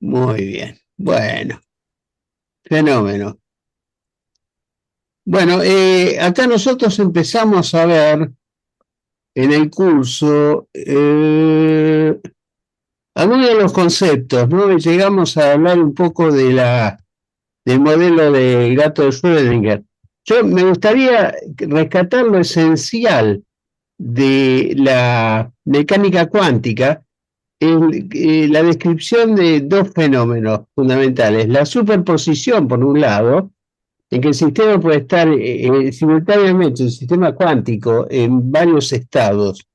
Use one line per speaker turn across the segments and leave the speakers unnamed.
Muy bien. Bueno, fenómeno. Bueno, acá nosotros empezamos a ver en el curso algunos de los conceptos, ¿no? Y llegamos a hablar un poco del modelo de gato de Schrödinger. Yo me gustaría rescatar lo esencial de la mecánica cuántica en la descripción de dos fenómenos fundamentales. La superposición, por un lado, en que el sistema puede estar simultáneamente, un sistema cuántico, en varios estados.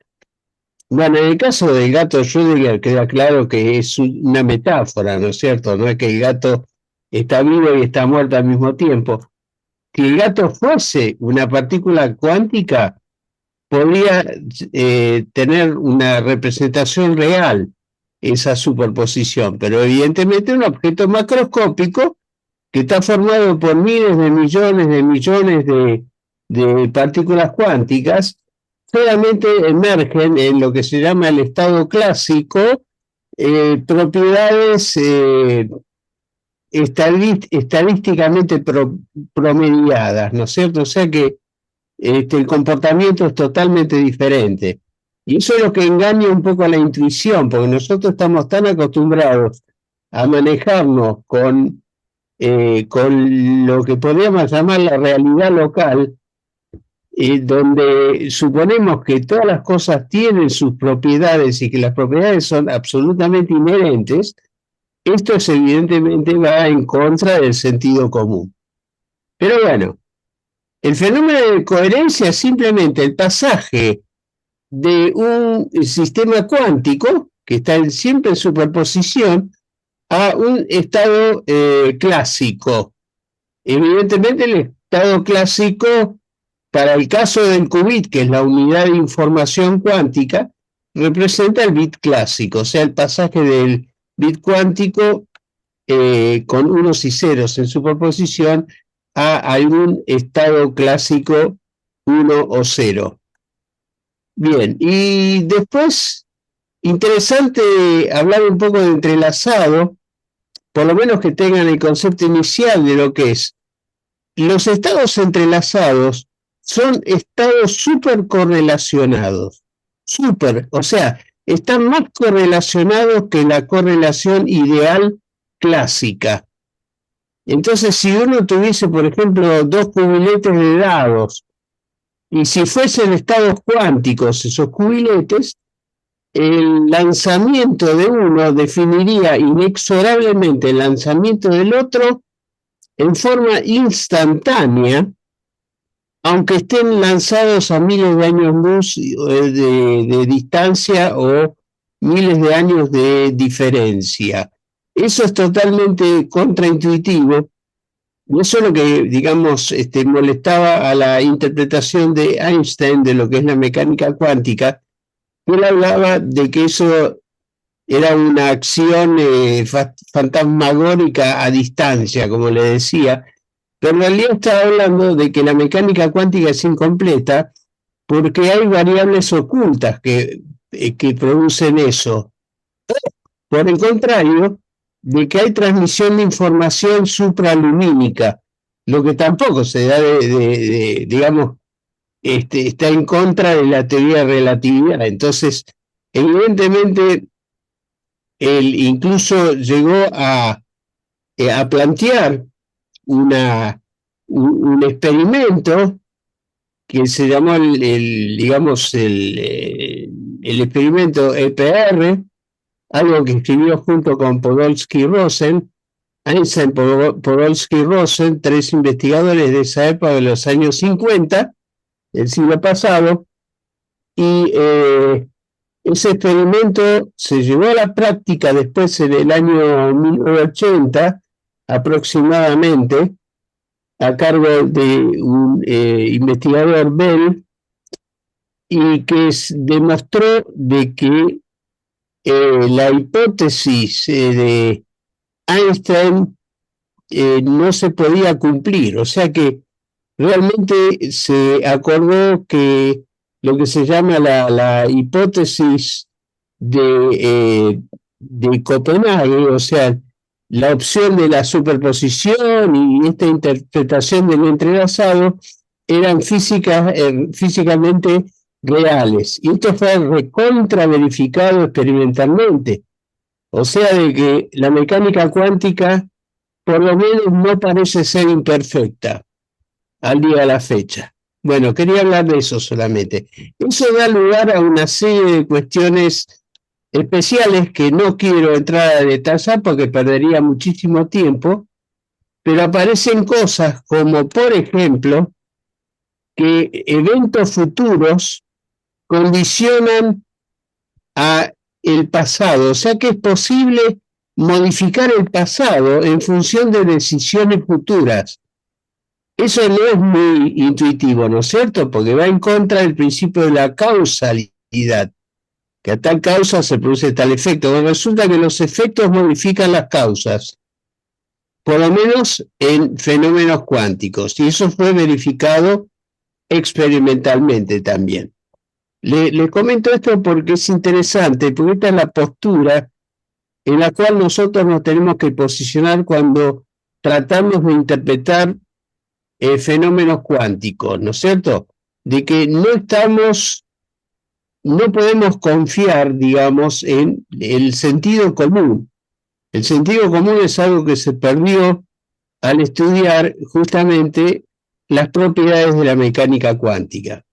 Bueno, en el caso del gato Schrödinger queda claro que es una metáfora, ¿no es cierto? No es que el gato está vivo y está muerto al mismo tiempo. Si el gato fuese una partícula cuántica, podría tener una representación real esa superposición, pero evidentemente un objeto macroscópico que está formado por miles de millones de partículas cuánticas, solamente emergen en lo que se llama el estado clásico propiedades estadísticamente promediadas, ¿no es cierto? O sea que el comportamiento es totalmente diferente. Y eso es lo que engaña un poco a la intuición, porque nosotros estamos tan acostumbrados a manejarnos con lo que podríamos llamar la realidad local, donde suponemos que todas las cosas tienen sus propiedades y que las propiedades son absolutamente inherentes. Esto es, evidentemente va en contra del sentido común. Pero bueno, el fenómeno de coherencia es simplemente el pasaje de un sistema cuántico que está siempre en superposición a un estado clásico. Evidentemente el estado clásico, para el caso del qubit, que es la unidad de información cuántica, representa el bit clásico, o sea, el pasaje del bit cuántico con unos y ceros en superposición a algún estado clásico 1 o 0. Bien, y después, interesante hablar un poco de entrelazado, por lo menos que tengan el concepto inicial de lo que es. Los estados entrelazados son estados súper correlacionados, súper, o sea, están más correlacionados que la correlación ideal clásica. Entonces, si uno tuviese, por ejemplo, dos cubiletes de dados, y si fuesen estados cuánticos esos cubiletes, el lanzamiento de uno definiría inexorablemente el lanzamiento del otro en forma instantánea, aunque estén lanzados a miles de años luz de distancia o miles de años de diferencia. Eso es totalmente contraintuitivo. Y eso es lo que, digamos, molestaba a la interpretación de Einstein de lo que es la mecánica cuántica. Él hablaba de que eso era una acción fantasmagórica a distancia, como le decía, pero en realidad estaba hablando de que la mecánica cuántica es incompleta porque hay variables ocultas que producen eso. Por el contrario, de que hay transmisión de información supralumínica, lo que tampoco se da digamos, está en contra de la teoría de relatividad. Entonces, evidentemente, él incluso llegó a plantear un experimento que se llamó digamos, el experimento EPR, algo que escribió junto con Podolsky y Rosen, Einstein, Podolsky y Rosen, tres investigadores de esa época, de los años 50, del siglo pasado, y ese experimento se llevó a la práctica después en el año 1980 aproximadamente, a cargo de un investigador Bell, y que demostró de que la hipótesis de Einstein no se podía cumplir, o sea que realmente se acordó que lo que se llama la hipótesis de Copenhague, o sea, la opción de la superposición y esta interpretación del entrelazado eran físicamente reales. Y esto fue recontra verificado experimentalmente. O sea, de que la mecánica cuántica por lo menos no parece ser imperfecta al día de la fecha. Bueno, quería hablar de eso solamente. Eso da lugar a una serie de cuestiones especiales que no quiero entrar a detallar porque perdería muchísimo tiempo, pero aparecen cosas como, por ejemplo, que eventos futuros condicionan a el pasado, o sea que es posible modificar el pasado en función de decisiones futuras. Eso no es muy intuitivo, ¿no es cierto? Porque va en contra del principio de la causalidad, que a tal causa se produce tal efecto. Bueno, resulta que los efectos modifican las causas, por lo menos en fenómenos cuánticos, y eso fue verificado experimentalmente también. Le comento esto porque es interesante, porque esta es la postura en la cual nosotros nos tenemos que posicionar cuando tratamos de interpretar fenómenos cuánticos, ¿no es cierto? De que no podemos confiar, digamos, en el sentido común. El sentido común es algo que se perdió al estudiar justamente las propiedades de la mecánica cuántica.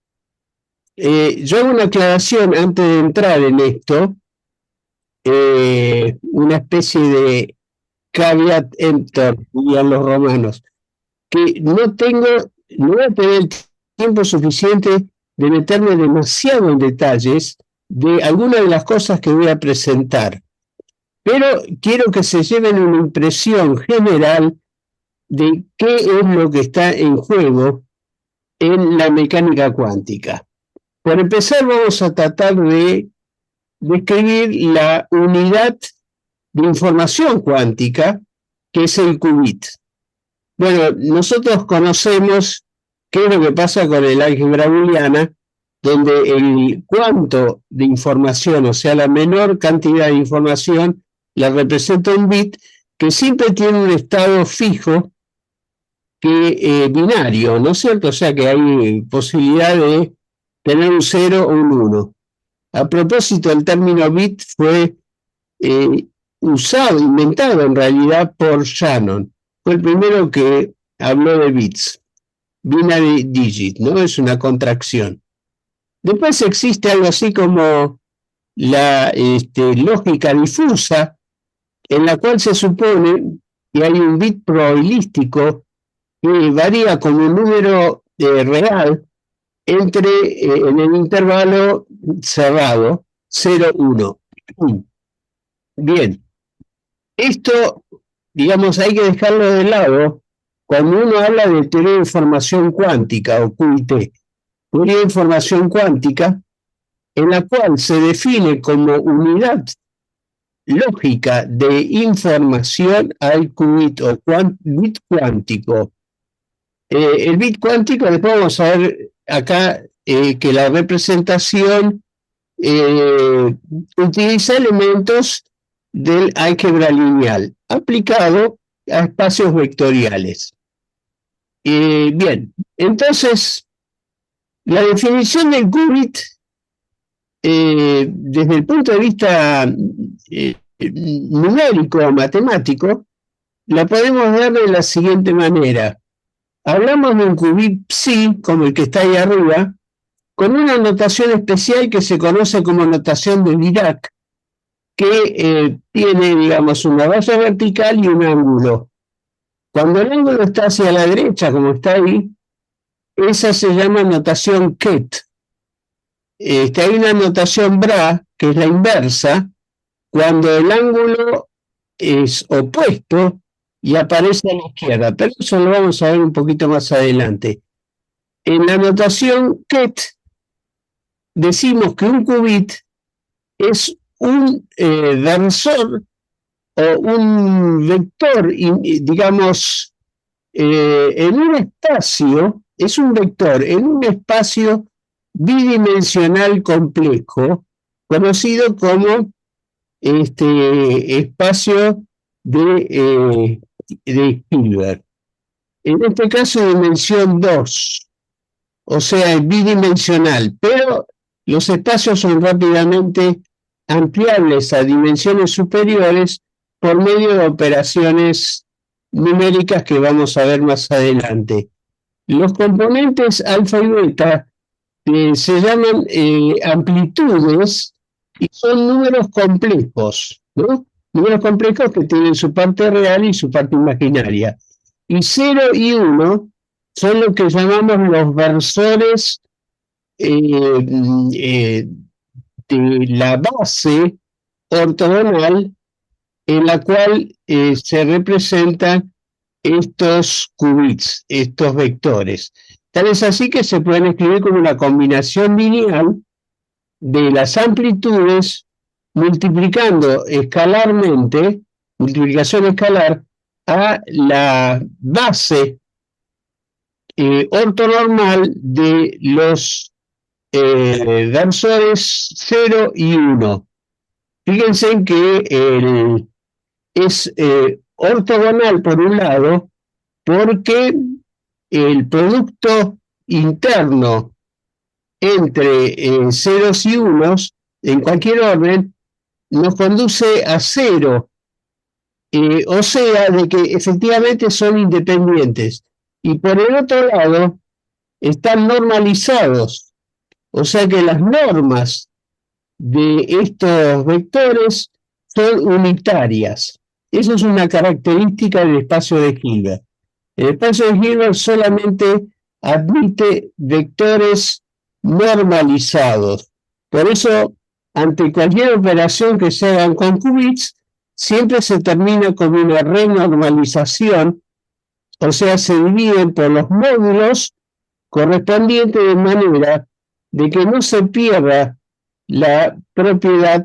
Yo hago una aclaración antes de entrar en esto, una especie de caveat emptor, dirían los romanos, que no voy a tener el tiempo suficiente de meterme demasiado en detalles de algunas de las cosas que voy a presentar, pero quiero que se lleven una impresión general de qué es lo que está en juego en la mecánica cuántica. Por empezar, vamos a tratar de describir la unidad de información cuántica, que es el qubit. Bueno, nosotros conocemos qué es lo que pasa con el álgebra booleana, donde el cuánto de información, o sea, la menor cantidad de información, la representa un bit que siempre tiene un estado fijo que binario, ¿no es cierto? O sea que hay posibilidad de tener un 0 o un 1. A propósito, el término bit fue inventado en realidad por Shannon. Fue el primero que habló de bits. Binary digit, ¿no? Es una contracción. Después existe algo así como la lógica difusa, en la cual se supone que hay un bit probabilístico que varía como un número real en el intervalo cerrado 0-1. Bien, esto, digamos, hay que dejarlo de lado cuando uno habla de teoría de información cuántica o QIT. Teoría de información cuántica, en la cual se define como unidad lógica de información al qubit o bit cuántico. El bit cuántico, después vamos a ver acá que la representación utiliza elementos del álgebra lineal aplicado a espacios vectoriales. Bien, entonces la definición del qubit desde el punto de vista numérico o matemático la podemos ver de la siguiente manera. Hablamos de un qubit psi, como el que está ahí arriba, con una notación especial que se conoce como notación de Dirac, que tiene, digamos, una base vertical y un ángulo. Cuando el ángulo está hacia la derecha, como está ahí, esa se llama notación Ket. Hay una notación Bra, que es la inversa, cuando el ángulo es opuesto y aparece a la izquierda, pero eso lo vamos a ver un poquito más adelante. En la notación Ket decimos que un qubit es un versor o un vector, digamos, en un espacio, es un vector en un espacio bidimensional complejo, conocido como espacio de Hilbert. En este caso, dimensión 2, o sea, es bidimensional, pero los espacios son rápidamente ampliables a dimensiones superiores por medio de operaciones numéricas que vamos a ver más adelante. Los componentes alfa y beta se llaman amplitudes y son números complejos, ¿no? Números complejos que tienen su parte real y su parte imaginaria. Y 0 y 1 son lo que llamamos los versores de la base ortogonal en la cual se representan estos qubits, estos vectores. Tal es así que se pueden escribir como una combinación lineal de las amplitudes multiplicando escalarmente, multiplicación escalar, a la base ortonormal de los versores 0 y 1. Fíjense que es ortogonal por un lado porque el producto interno entre ceros y unos en cualquier orden nos conduce a cero, o sea, de que efectivamente son independientes. Y por el otro lado, están normalizados, o sea que las normas de estos vectores son unitarias. Eso es una característica del espacio de Hilbert. El espacio de Hilbert solamente admite vectores normalizados. Por eso, ante cualquier operación que se haga con qubits, siempre se termina con una renormalización, o sea, se dividen por los módulos correspondientes de manera de que no se pierda la propiedad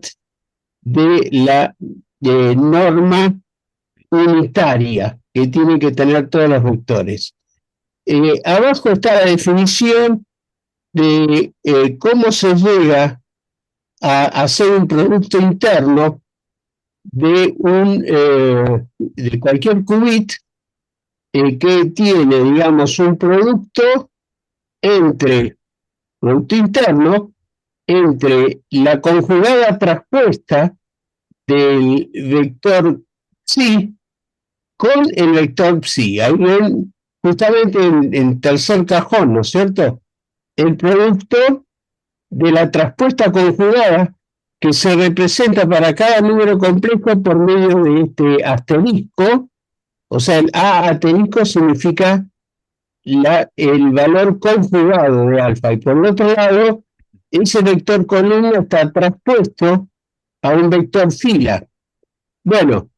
de la norma unitaria que tienen que tener todos los vectores. Abajo está la definición de cómo se llega a hacer un producto interno de cualquier qubit que tiene, digamos, un producto interno entre la conjugada traspuesta del vector psi con el vector psi. Ahí ven justamente en tercer cajón, ¿no es cierto? El producto de la traspuesta conjugada que se representa para cada número complejo por medio de este asterisco, o sea, el A asterisco significa el valor conjugado de alfa, y por el otro lado, ese vector columna está traspuesto a un vector fila. Bueno,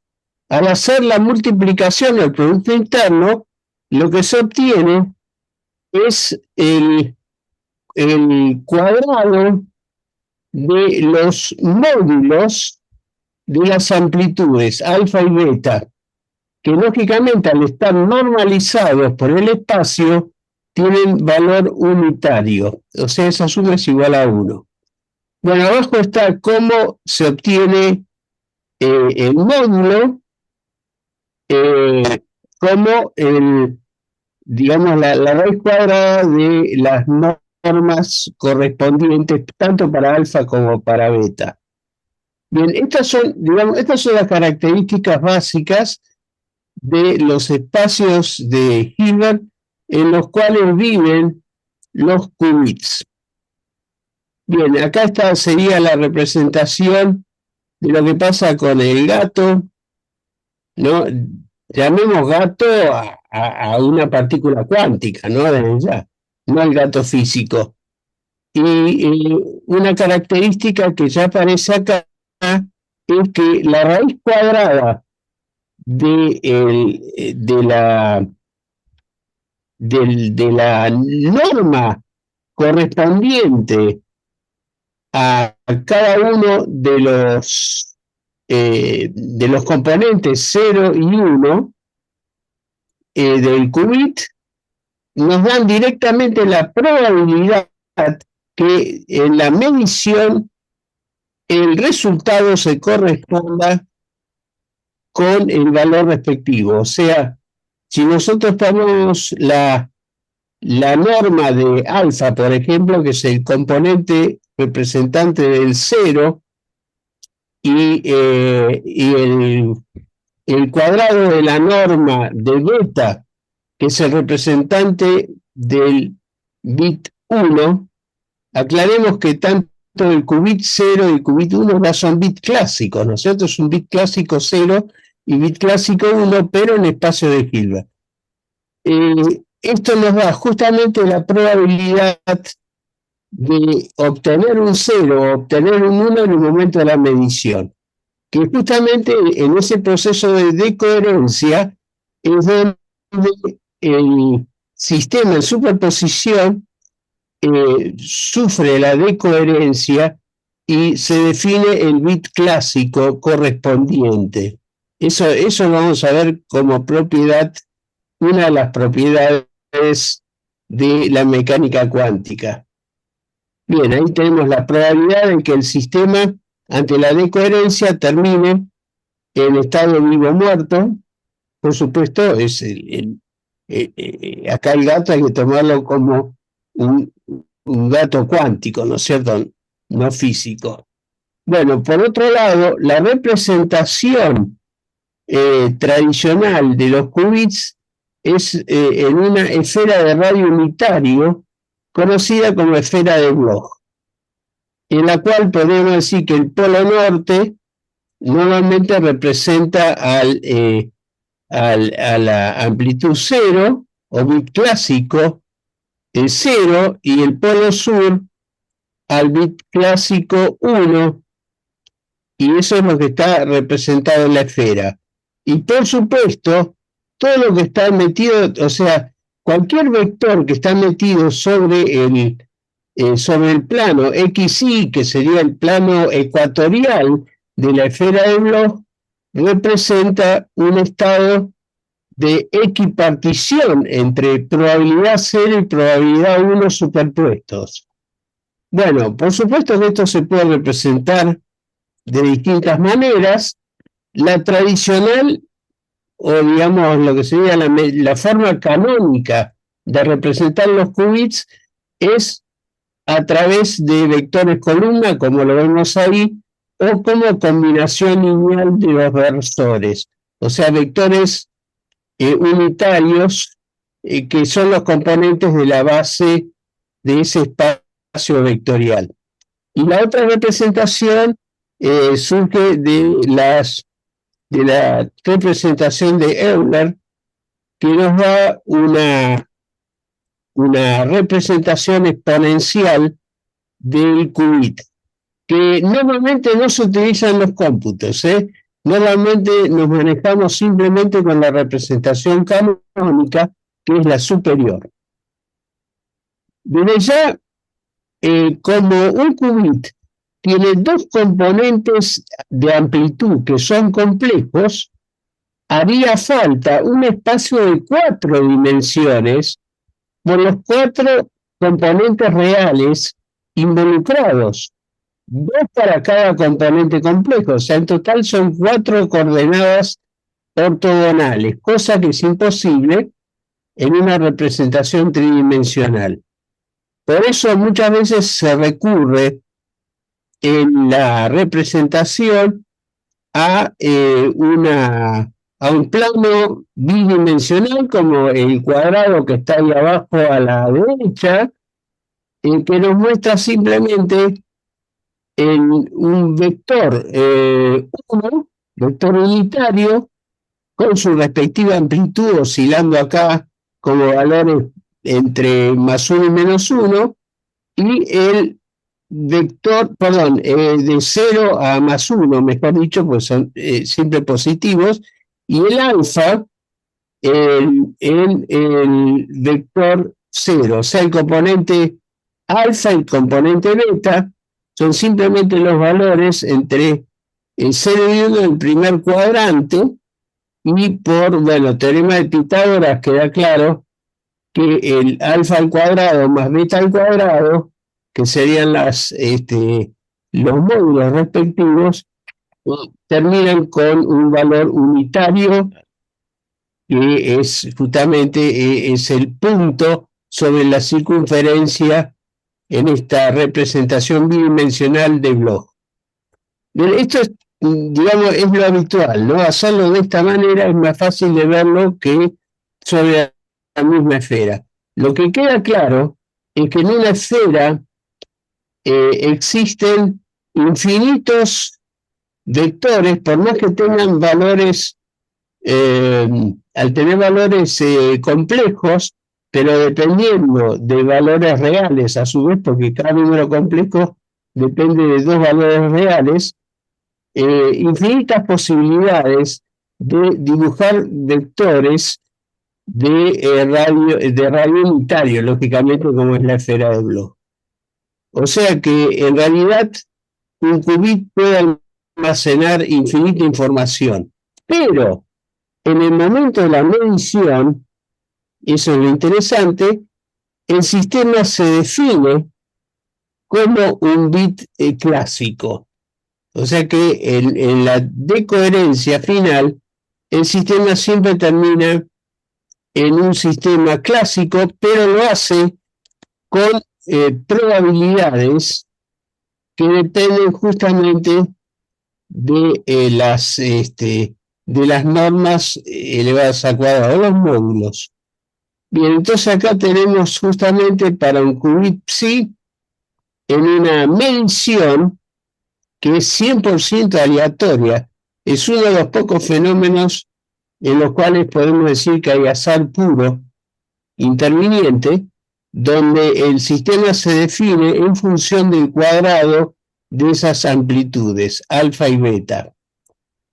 al hacer la multiplicación del producto interno, lo que se obtiene es el cuadrado de los módulos de las amplitudes alfa y beta, que lógicamente al estar normalizados por el espacio, tienen valor unitario, o sea, esa suma es igual a 1. Bueno, abajo está cómo se obtiene el módulo, como digamos, la raíz cuadrada de las normas correspondientes tanto para alfa como para beta. Bien, estas son las características básicas de los espacios de Hilbert en los cuales viven los qubits. Bien, acá sería la representación de lo que pasa con el gato, ¿no? Llamemos gato a una partícula cuántica, ¿no? Desde ya, no al gato físico. Y una característica que ya aparece acá es que la raíz cuadrada de la norma correspondiente a cada uno de los componentes 0 y 1 del qubit nos dan directamente la probabilidad que en la medición el resultado se corresponda con el valor respectivo. O sea, si nosotros tomamos la norma de alfa, por ejemplo, que es el componente representante del cero, y el cuadrado de la norma de beta, que es el representante del bit 1, aclaremos que tanto el qubit 0 y el qubit 1 ya son bits clásicos, ¿no es cierto? Es un bit clásico 0 y bit clásico 1, pero en espacio de Hilbert. Esto nos da justamente la probabilidad de obtener un 0 o obtener un 1 en el momento de la medición, que justamente en ese proceso de decoherencia es donde el sistema en superposición sufre la decoherencia y se define el bit clásico correspondiente. Eso lo vamos a ver como propiedad, una de las propiedades de la mecánica cuántica. Bien, ahí tenemos la probabilidad de que el sistema, ante la decoherencia, termine en estado vivo muerto. Por supuesto, acá el gato hay que tomarlo como un gato cuántico, ¿no es cierto? No físico. Bueno, por otro lado, la representación tradicional de los qubits es en una esfera de radio unitario conocida como esfera de Bloch, en la cual podemos decir que el polo norte normalmente representa a la amplitud cero o bit clásico el 0 y el polo sur al bit clásico 1, y eso es lo que está representado en la esfera. Y por supuesto, todo lo que está metido, o sea, cualquier vector que está metido sobre el plano XY, que sería el plano ecuatorial de la esfera de Bloch, representa un estado de equipartición entre probabilidad 0 y probabilidad 1 superpuestos. Bueno, por supuesto que esto se puede representar de distintas maneras. La tradicional, o digamos lo que sería la forma canónica de representar los qubits, es a través de vectores columna, como lo vemos ahí, o como combinación lineal de los versores, o sea, vectores unitarios que son los componentes de la base de ese espacio vectorial. Y la otra representación surge de la representación de Euler, que nos da una representación exponencial del qubit, que normalmente no se utiliza en los cómputos, Normalmente nos manejamos simplemente con la representación canónica, que es la superior. Desde ya, como un qubit tiene dos componentes de amplitud que son complejos, haría falta un espacio de 4 dimensiones por los 4 componentes reales involucrados, 2 para cada componente complejo, o sea, en total son 4 coordenadas ortogonales, cosa que es imposible en una representación tridimensional. Por eso muchas veces se recurre en la representación a un plano bidimensional, como el cuadrado que está ahí abajo a la derecha, que nos muestra simplemente un vector 1, vector unitario, con su respectiva amplitud oscilando acá como valores entre más 1 y menos 1, y el vector, perdón, de 0 a más 1, mejor dicho, pues son siempre positivos, y el alfa, el vector 0, o sea, el componente alfa y el componente beta son simplemente los valores entre el 0 y 1 del primer cuadrante, y por, bueno, teorema de Pitágoras queda claro que el alfa al cuadrado más beta al cuadrado, que serían los módulos respectivos, terminan con un valor unitario que es justamente es el punto sobre la circunferencia en esta representación bidimensional de Bloch. Bien, esto es, digamos, es lo habitual, ¿no? Hacerlo de esta manera es más fácil de verlo que sobre la misma esfera. Lo que queda claro es que en una esfera existen infinitos vectores, por más que tengan valores, eh, al tener valores complejos, pero dependiendo de valores reales, a su vez, porque cada número complejo depende de dos valores reales, infinitas posibilidades de dibujar vectores de radio unitario, lógicamente, como es la esfera de Bloch. O sea que en realidad un qubit puede almacenar infinita información, pero en el momento de la medición, y eso es lo interesante, el sistema se define como un bit clásico. O sea que en la decoherencia final, el sistema siempre termina en un sistema clásico, pero lo hace con probabilidades que dependen justamente de las normas elevadas a cuadrado, los módulos. Bien, entonces acá tenemos justamente para un qubit psi en una medición que es 100% aleatoria. Es uno de los pocos fenómenos en los cuales podemos decir que hay azar puro interviniente, donde el sistema se define en función del cuadrado de esas amplitudes, alfa y beta.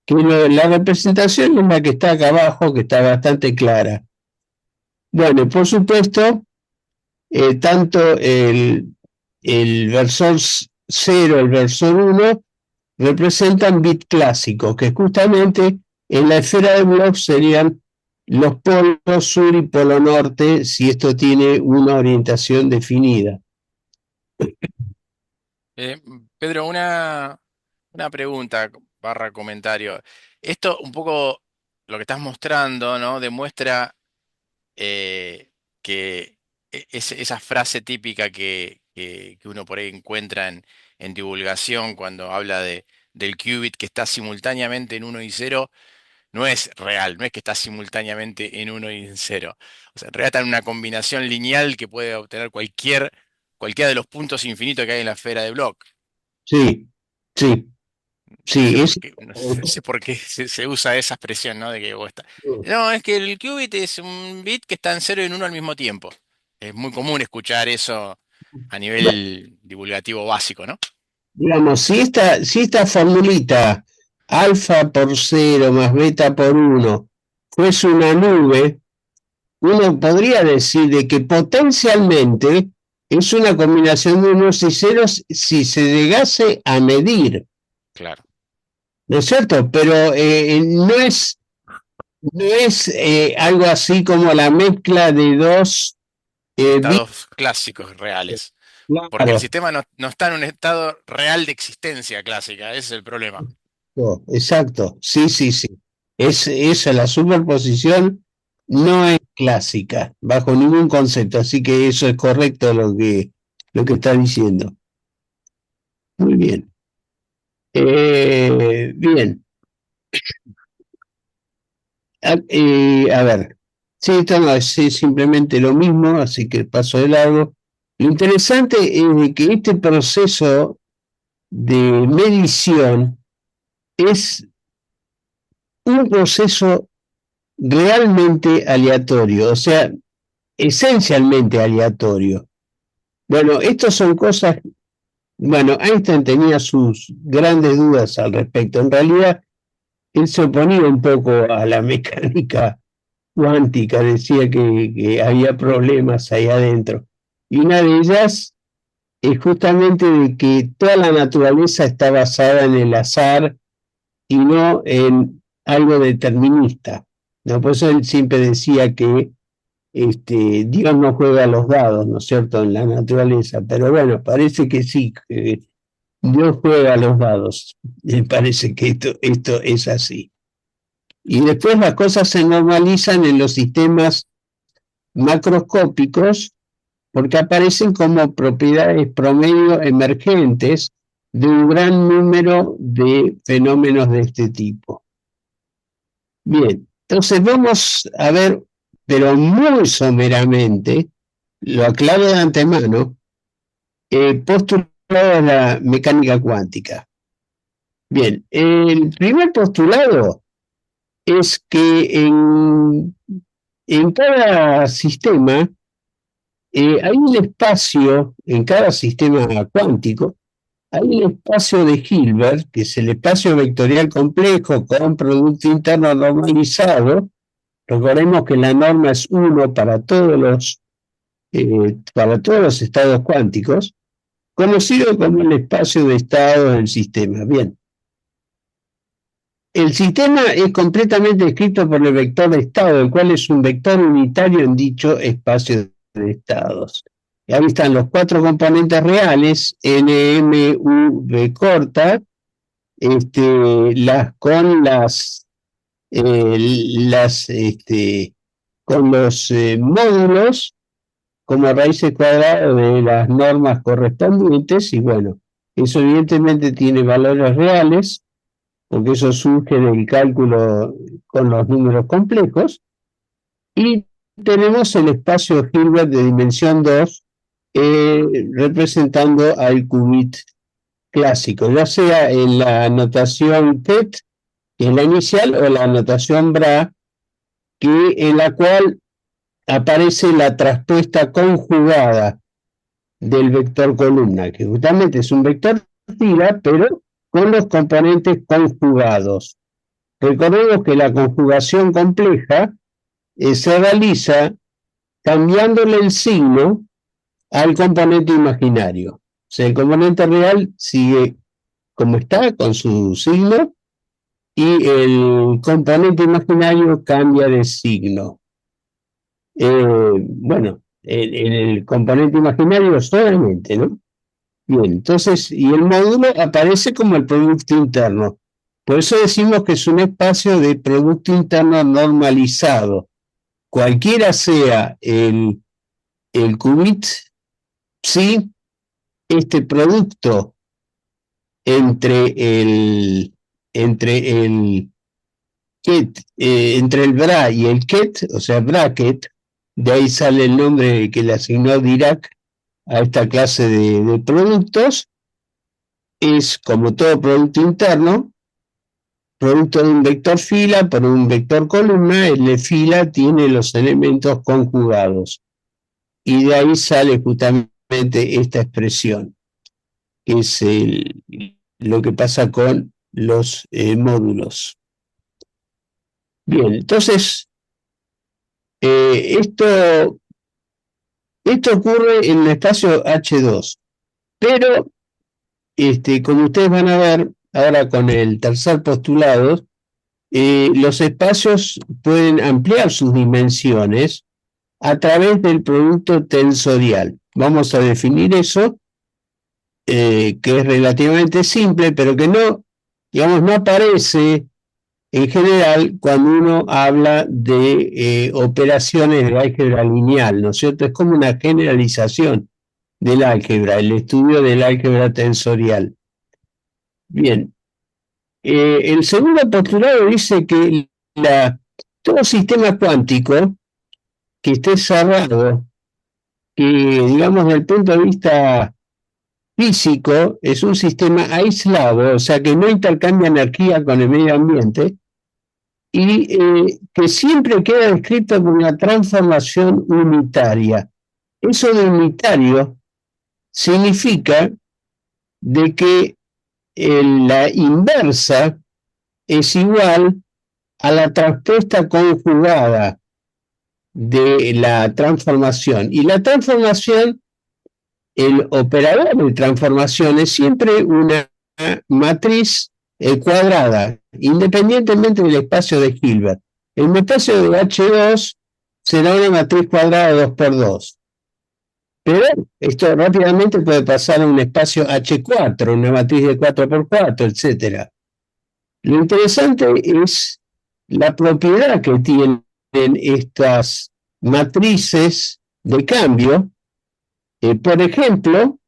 Que la representación es la que está acá abajo, que está bastante clara. Bueno, por supuesto, tanto el versor 0, el versor 1, representan bit clásicos, que justamente en la esfera de Bloch serían los polos sur y polo norte, si esto tiene una orientación definida.
Eh, Pedro, una pregunta barra comentario. Esto un poco lo que estás mostrando, ¿no? Demuestra que esa frase típica que uno por ahí encuentra en divulgación cuando habla del qubit que está simultáneamente en uno y cero, no es real, no es que está simultáneamente en uno y en cero. O sea, en realidad está en una combinación lineal que puede obtener cualquiera de los puntos infinitos que hay en la esfera de Bloch.
Sí, sí,
No sé
sí,
por qué, no sé por qué se usa esa expresión, ¿no? De que vos está. No, es que el qubit es un bit que está en cero y en uno al mismo tiempo. Es muy común escuchar eso a nivel divulgativo básico, ¿no?
digamos, si esta formulita alfa por cero más beta por uno fuese una nube, uno podría decir de que potencialmente es una combinación de unos y ceros si se llegase a medir,
Claro.
¿no es cierto? Pero no es algo así como la mezcla de dos bits.
Estados clásicos reales. Porque el
Claro,
sistema no está en un estado real de existencia clásica, ese es el problema.
exacto, sí, sí, sí. Esa, la superposición no es clásica, bajo ningún concepto, así que eso es correcto lo que está diciendo. Muy bien. Bien, a ver, sí, esto no es simplemente lo mismo, así que paso de largo. Lo interesante es de que este proceso de medición es un proceso realmente aleatorio, o sea, esencialmente aleatorio. Bueno, estas son cosas, bueno, Einstein tenía sus grandes dudas al respecto. En realidad, él se oponía un poco a la mecánica cuántica, decía que había problemas ahí adentro. Y una de ellas es justamente de que toda la naturaleza está basada en el azar y no en algo determinista. ¿No? Por eso él siempre decía que Dios no juega a los dados, ¿no es cierto?, en la naturaleza, pero bueno, parece que sí, Dios juega a los dados. Me parece que esto es así. Y después las cosas se normalizan en los sistemas macroscópicos porque aparecen como propiedades promedio emergentes de un gran número de fenómenos de este tipo. Bien, entonces vamos a ver, pero muy someramente, lo aclaro de antemano, postulado de la mecánica cuántica. Bien, el primer postulado es que en cada sistema hay un espacio, en cada sistema cuántico, hay un espacio de Hilbert, que es el espacio vectorial complejo con producto interno normalizado. Recordemos que la norma es 1 para todos los estados cuánticos, conocido como el espacio de estado del sistema. Bien. El sistema es completamente descrito por el vector de estado, el cual es un vector unitario en dicho espacio de estados. Y ahí están los 4 componentes reales, N, M, U, V corta, con los módulos como raíces cuadradas de las normas correspondientes, y bueno, eso evidentemente tiene valores reales, porque eso surge del cálculo con los números complejos, y tenemos el espacio Hilbert de dimensión 2, representando al qubit clásico, ya sea en la notación PET, que es la inicial, o la notación BRA, en la cual aparece la traspuesta conjugada del vector columna, que justamente es un vector fila, pero con los componentes conjugados. Recordemos que la conjugación compleja se realiza cambiándole el signo al componente imaginario. O sea, el componente real sigue como está, con su signo, y el componente imaginario cambia de signo. Bueno, en el componente imaginario solamente, ¿no? Bien, entonces, y el módulo aparece como el producto interno. Por eso decimos que es un espacio de producto interno normalizado. Cualquiera sea el qubit, sí, este producto entre entre el bra y el ket, o sea, bracket, de ahí sale el nombre que le asignó Dirac a esta clase de productos, es como todo producto interno, producto de un vector fila por un vector columna. El de fila tiene los elementos conjugados, y de ahí sale justamente esta expresión, que es lo que pasa con los módulos. Bien, entonces, esto ocurre en el espacio H2, pero como ustedes van a ver ahora con el tercer postulado, los espacios pueden ampliar sus dimensiones a través del producto tensorial. Vamos a definir eso, que es relativamente simple, pero que no, digamos, no aparece en general cuando uno habla de operaciones de álgebra lineal, ¿no es cierto? Es como una generalización del álgebra, el estudio del álgebra tensorial. Bien, el segundo postulado dice que todo sistema cuántico que esté cerrado, que digamos desde el punto de vista físico es un sistema aislado, o sea que no intercambia energía con el medio ambiente, y que siempre queda descrito como una transformación unitaria. Eso de unitario significa de que la inversa es igual a la traspuesta conjugada de la transformación. Y la transformación, el operador de transformación es siempre una matriz cuadrada, independientemente del espacio de Hilbert. El espacio de H2 será una matriz cuadrada 2 por 2. Pero esto rápidamente puede pasar a un espacio H4, una matriz de 4x4, etcétera. Lo interesante es la propiedad que tienen estas matrices de cambio. Por ejemplo,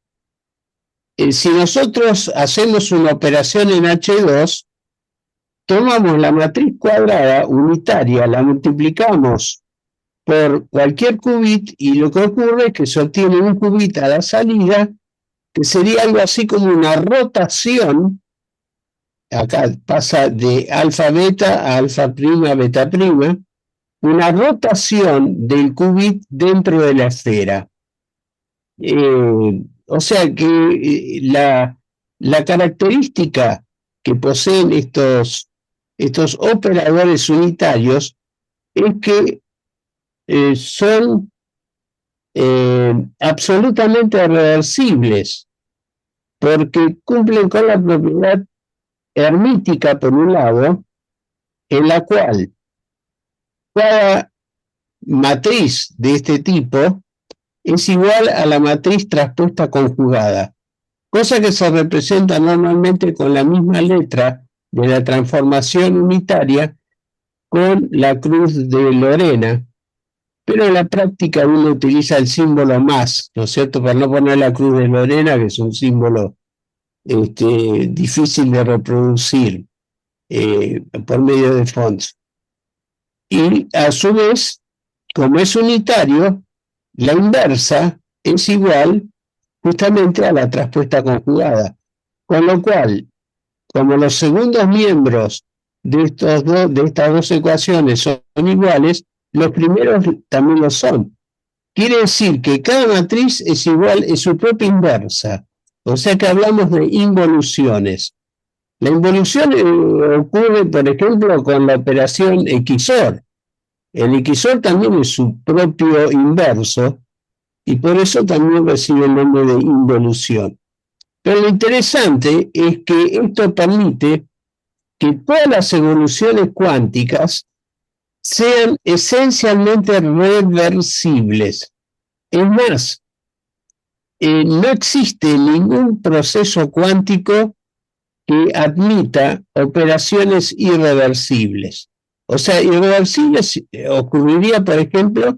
si nosotros hacemos una operación en H2, tomamos la matriz cuadrada unitaria, la multiplicamos por cualquier qubit y lo que ocurre es que se obtiene un qubit a la salida que sería algo así como una rotación. Acá pasa de alfa beta a alfa prima, beta prima, una rotación del qubit dentro de la esfera. O sea que la característica que poseen estos operadores unitarios es que son absolutamente reversibles, porque cumplen con la propiedad hermítica, por un lado, en la cual cada matriz de este tipo es igual a la matriz traspuesta conjugada, cosa que se representa normalmente con la misma letra de la transformación unitaria con la cruz de Lorena, pero en la práctica uno utiliza el símbolo más, ¿no es cierto?, para no poner la cruz de Lorena, que es un símbolo difícil de reproducir por medio de fonts. Y a su vez, como es unitario, la inversa es igual justamente a la traspuesta conjugada. Con lo cual, como los segundos miembros de estas dos ecuaciones son iguales, los primeros también lo son. Quiere decir que cada matriz es igual en su propia inversa. O sea que hablamos de involuciones. La involución ocurre, por ejemplo, con la operación XOR. El XOR también es su propio inverso y por eso también recibe el nombre de involución. Pero lo interesante es que esto permite que todas las evoluciones cuánticas sean esencialmente reversibles. Es más, no existe ningún proceso cuántico que admita operaciones irreversibles. O sea, irreversibles ocurriría, por ejemplo,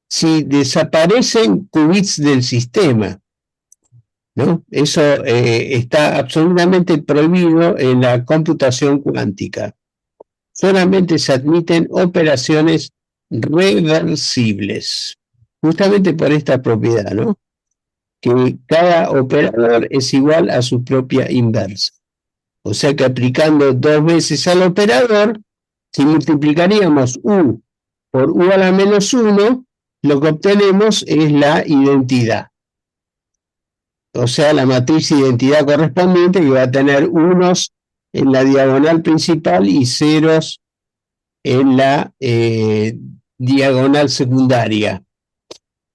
si desaparecen qubits del sistema, ¿no? Eso está absolutamente prohibido en la computación cuántica. Solamente se admiten operaciones reversibles, justamente por esta propiedad, ¿no? Que cada operador es igual a su propia inversa. O sea que aplicando dos veces al operador, si multiplicaríamos U por U a la menos 1, lo que obtenemos es la identidad. O sea, la matriz identidad correspondiente, que va a tener unos en la diagonal principal y ceros en la diagonal secundaria.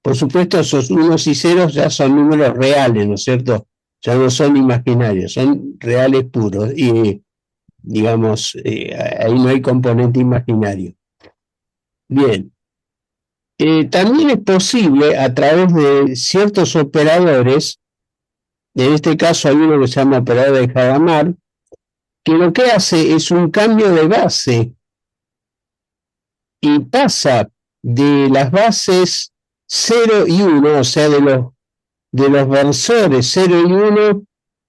Por supuesto, esos unos y ceros ya son números reales, ¿no es cierto? Ya no son imaginarios, son reales puros. Y, digamos, ahí no hay componente imaginario. Bien. También es posible, a través de ciertos operadores, en este caso hay uno que se llama operador de Hadamard, que lo que hace es un cambio de base y pasa de las bases 0 y 1, o sea, de los versores 0 y 1,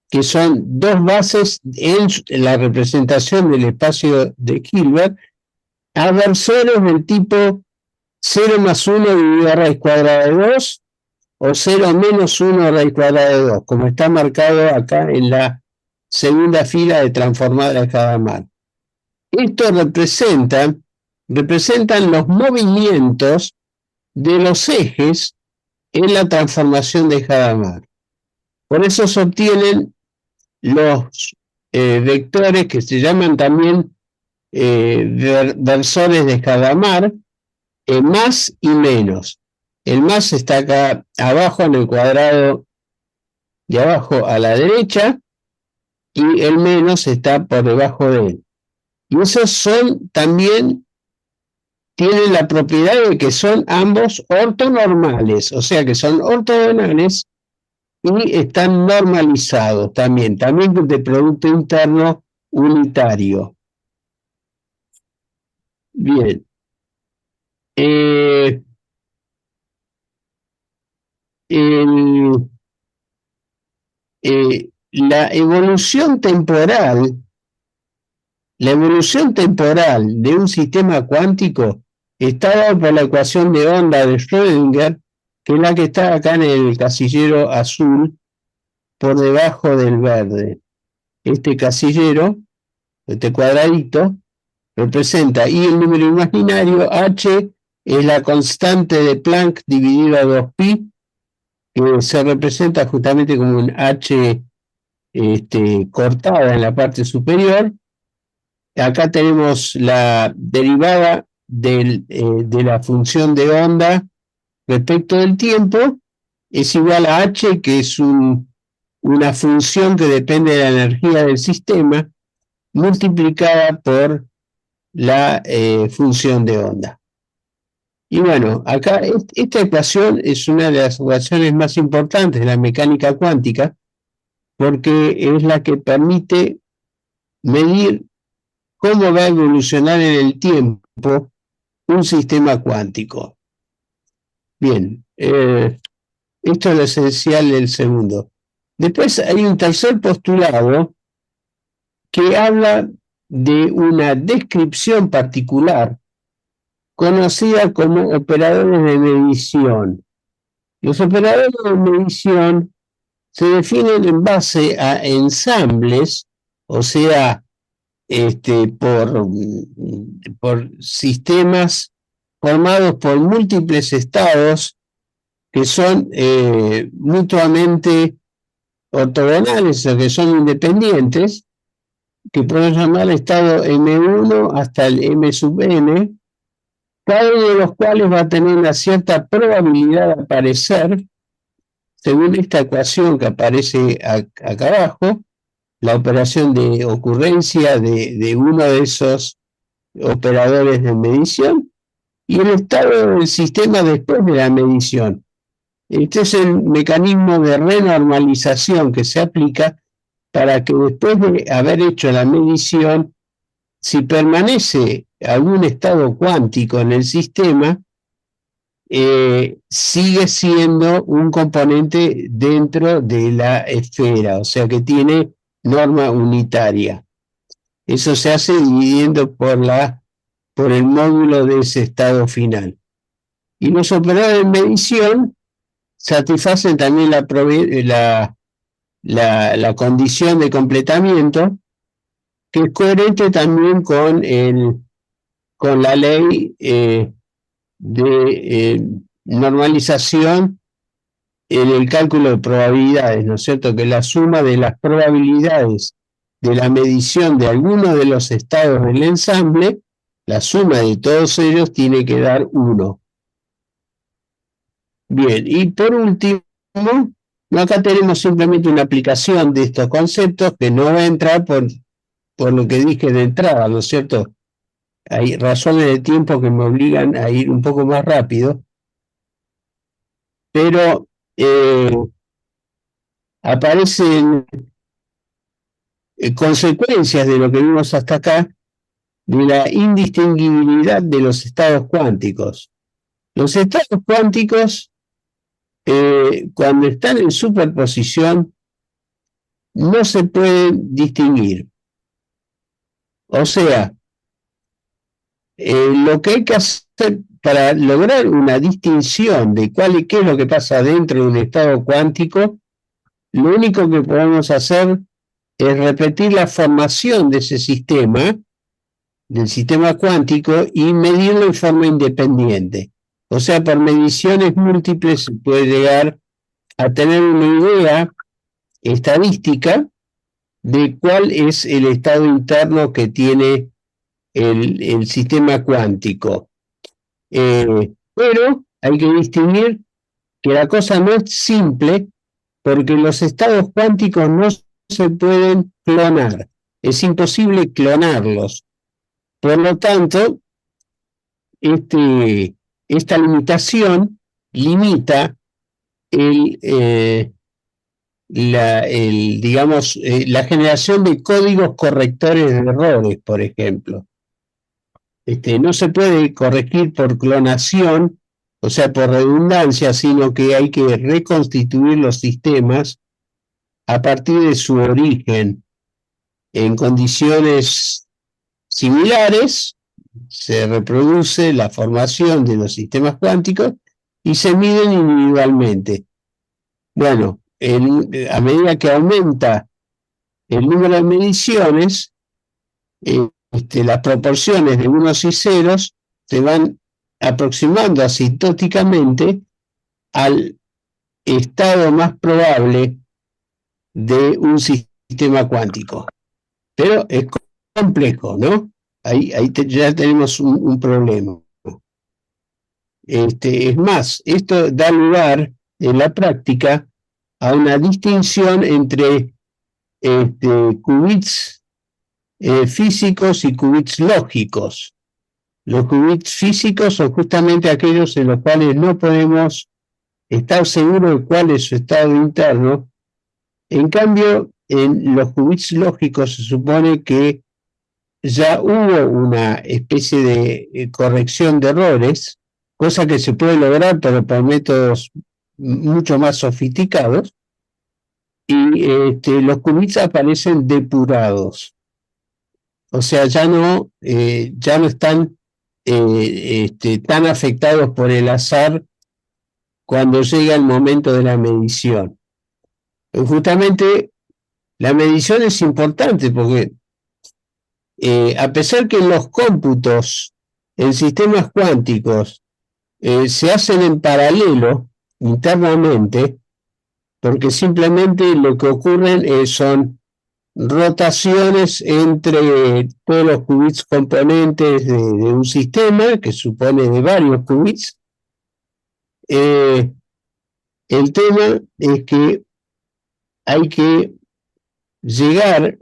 que son dos bases en la representación del espacio de Hilbert, a versores del tipo 0 más 1 dividido a raíz cuadrada de 2 o 0 menos 1 raíz cuadrada de 2, como está marcado acá en la segunda fila de transformada de Hadamard. Esto representan los movimientos de los ejes en la transformación de Hadamard. Por eso se obtienen los vectores que se llaman también versores de Hadamard, más y menos. El más está acá abajo en el cuadrado de abajo a la derecha y el menos está por debajo de él. Y esos son también tienen la propiedad de que son ambos ortonormales, o sea que son ortogonales y están normalizados también de producto interno unitario. Bien. El, la evolución temporal, de un sistema cuántico está dada por la ecuación de onda de Schrödinger, que es la que está acá en el casillero azul por debajo del verde. Este casillero, este cuadradito, representa I el número imaginario, H es la constante de Planck dividido a 2pi, que se representa justamente como un H cortada en la parte superior. Acá tenemos la derivada de la función de onda respecto del tiempo, es igual a H, que es una función que depende de la energía del sistema, multiplicada por la función de onda. Y bueno, acá esta ecuación es una de las ecuaciones más importantes de la mecánica cuántica, porque es la que permite medir cómo va a evolucionar en el tiempo un sistema cuántico. Bien, esto es lo esencial del segundo. Después hay un tercer postulado que habla de una descripción particular conocida como operadores de medición. Los operadores de medición se definen en base a ensambles, o sea, por sistemas formados por múltiples estados que son mutuamente ortogonales o que son independientes, que podemos llamar estado M1 hasta el M sub n, cada uno de los cuales va a tener una cierta probabilidad de aparecer, según esta ecuación que aparece acá abajo, la operación de ocurrencia de uno de esos operadores de medición y el estado del sistema después de la medición. Este es el mecanismo de renormalización que se aplica para que después de haber hecho la medición, si permanece algún estado cuántico en el sistema, sigue siendo un componente dentro de la esfera, o sea que tiene norma unitaria. Eso se hace dividiendo por el módulo de ese estado final. Y los operadores de medición satisfacen también la condición de completamiento, que es coherente también con la ley de normalización en el cálculo de probabilidades, ¿no es cierto? Que la suma de las probabilidades de la medición de alguno de los estados del ensamble, la suma de todos ellos tiene que dar 1. Bien, y por último, acá tenemos simplemente una aplicación de estos conceptos que no va a entrar por lo que dije de entrada, ¿no es cierto? Hay razones de tiempo que me obligan a ir un poco más rápido, pero aparecen consecuencias de lo que vimos hasta acá, de la indistinguibilidad de los estados cuánticos. Los estados cuánticos, cuando están en superposición, no se pueden distinguir. O sea, lo que hay que hacer para lograr una distinción de qué es lo que pasa dentro de un estado cuántico, lo único que podemos hacer es repetir la formación de ese sistema, del sistema cuántico, y medirlo en forma independiente. O sea, por mediciones múltiples se puede llegar a tener una idea estadística de cuál es el estado interno que tiene el sistema cuántico. Pero hay que distinguir que la cosa no es simple, porque los estados cuánticos no se pueden clonar. Es imposible clonarlos. Por lo tanto, esta limitación limita el, digamos, la generación de códigos correctores de errores, por ejemplo. No se puede corregir por clonación, o sea, por redundancia, sino que hay que reconstituir los sistemas a partir de su origen en condiciones similares. Se reproduce la formación de los sistemas cuánticos y se miden individualmente. Bueno, a medida que aumenta el número de mediciones, las proporciones de unos y ceros se van aproximando asintóticamente al estado más probable de un sistema cuántico. Pero es complejo, ¿no? Ahí ya tenemos un problema. Es más, esto da lugar en la práctica a una distinción entre qubits físicos y qubits lógicos. Los qubits físicos son justamente aquellos en los cuales no podemos estar seguros de cuál es su estado interno. En cambio, en los qubits lógicos se supone que ya hubo una especie de corrección de errores, cosa que se puede lograr pero por métodos mucho más sofisticados, y los qubits aparecen depurados. O sea, ya no están tan afectados por el azar cuando llega el momento de la medición. Justamente la medición es importante porque a pesar que los cómputos en sistemas cuánticos se hacen en paralelo internamente, porque simplemente lo que ocurren son rotaciones entre todos los qubits componentes de un sistema que supone de varios qubits. El tema es que hay que llegar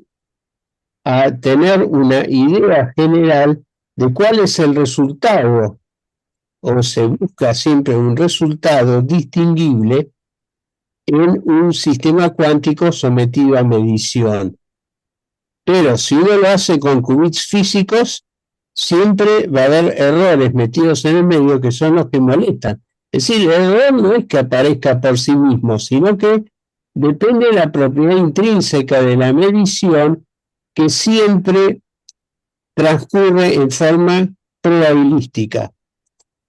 a tener una idea general de cuál es el resultado, o se busca siempre un resultado distinguible en un sistema cuántico sometido a medición. Pero si uno lo hace con qubits físicos, siempre va a haber errores metidos en el medio que son los que molestan. Es decir, el error no es que aparezca por sí mismo, sino que depende de la propiedad intrínseca de la medición que siempre transcurre en forma probabilística.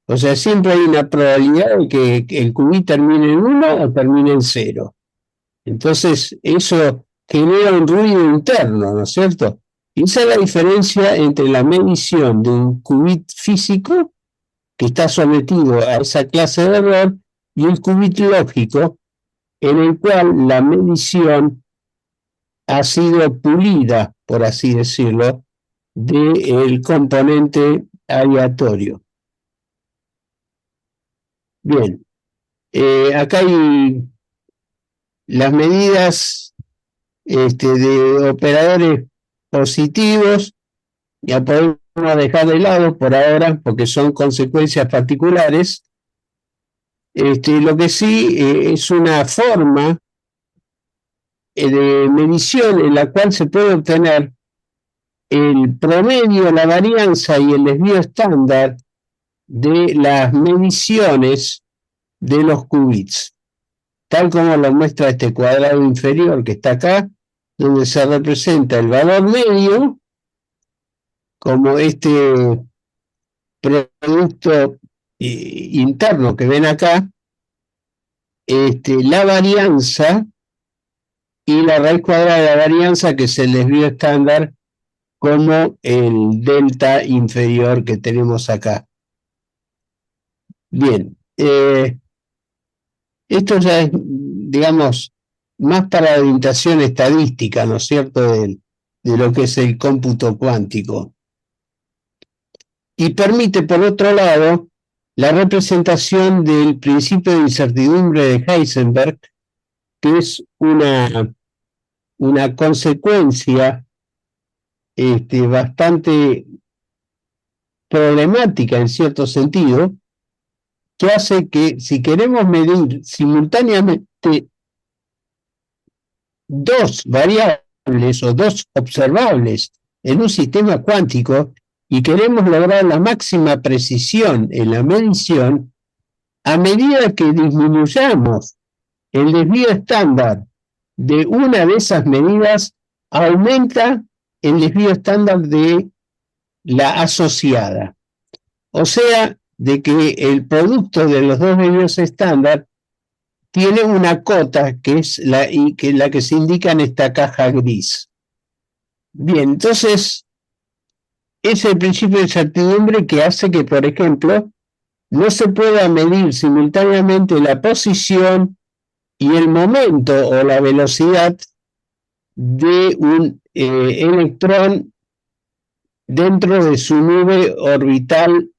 O sea, siempre hay una probabilidad de que el qubit termine en 1 o termine en 0. Entonces, eso genera un ruido interno, ¿no es cierto? Y esa es la diferencia entre la medición de un qubit físico, que está sometido a esa clase de error, y el qubit lógico, en el cual la medición ha sido pulida, por así decirlo, del componente aleatorio. Bien, acá hay las medidas de operadores positivos, ya podemos dejar de lado por ahora porque son consecuencias particulares. Lo que sí es una forma de medición en la cual se puede obtener el promedio, la varianza y el desvío estándar de las mediciones de los qubits, tal como lo muestra este cuadrado inferior que está acá, donde se representa el valor medio como este producto interno que ven acá, la varianza y la raíz cuadrada de la varianza, que es el desvío estándar, como el delta inferior que tenemos acá. Bien, esto ya es, digamos, más para la orientación estadística, ¿no es cierto?, de lo que es el cómputo cuántico. Y permite, por otro lado, la representación del principio de incertidumbre de Heisenberg, que es una consecuencia bastante problemática en cierto sentido, que hace que si queremos medir simultáneamente dos variables o dos observables en un sistema cuántico y queremos lograr la máxima precisión en la medición, a medida que disminuyamos el desvío estándar de una de esas medidas, aumenta el desvío estándar de la asociada. O sea, de que el producto de los dos desvíos estándar tiene una cota que es la que se indica en esta caja gris. Bien, entonces es el principio de incertidumbre que hace que, por ejemplo, no se pueda medir simultáneamente la posición y el momento o la velocidad de un electrón dentro de su nube orbital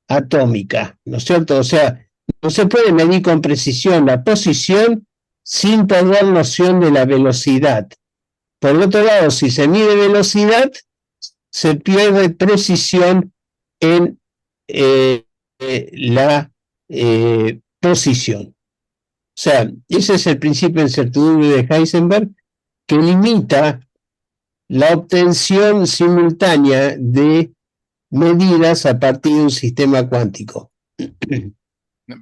atómica, ¿no es cierto? O sea, no se puede medir con precisión la posición sin perder noción de la velocidad. Por otro lado, si se mide velocidad, se pierde precisión en la posición. O sea, ese es el principio de incertidumbre de Heisenberg, que limita la obtención simultánea de medidas a partir de un sistema cuántico.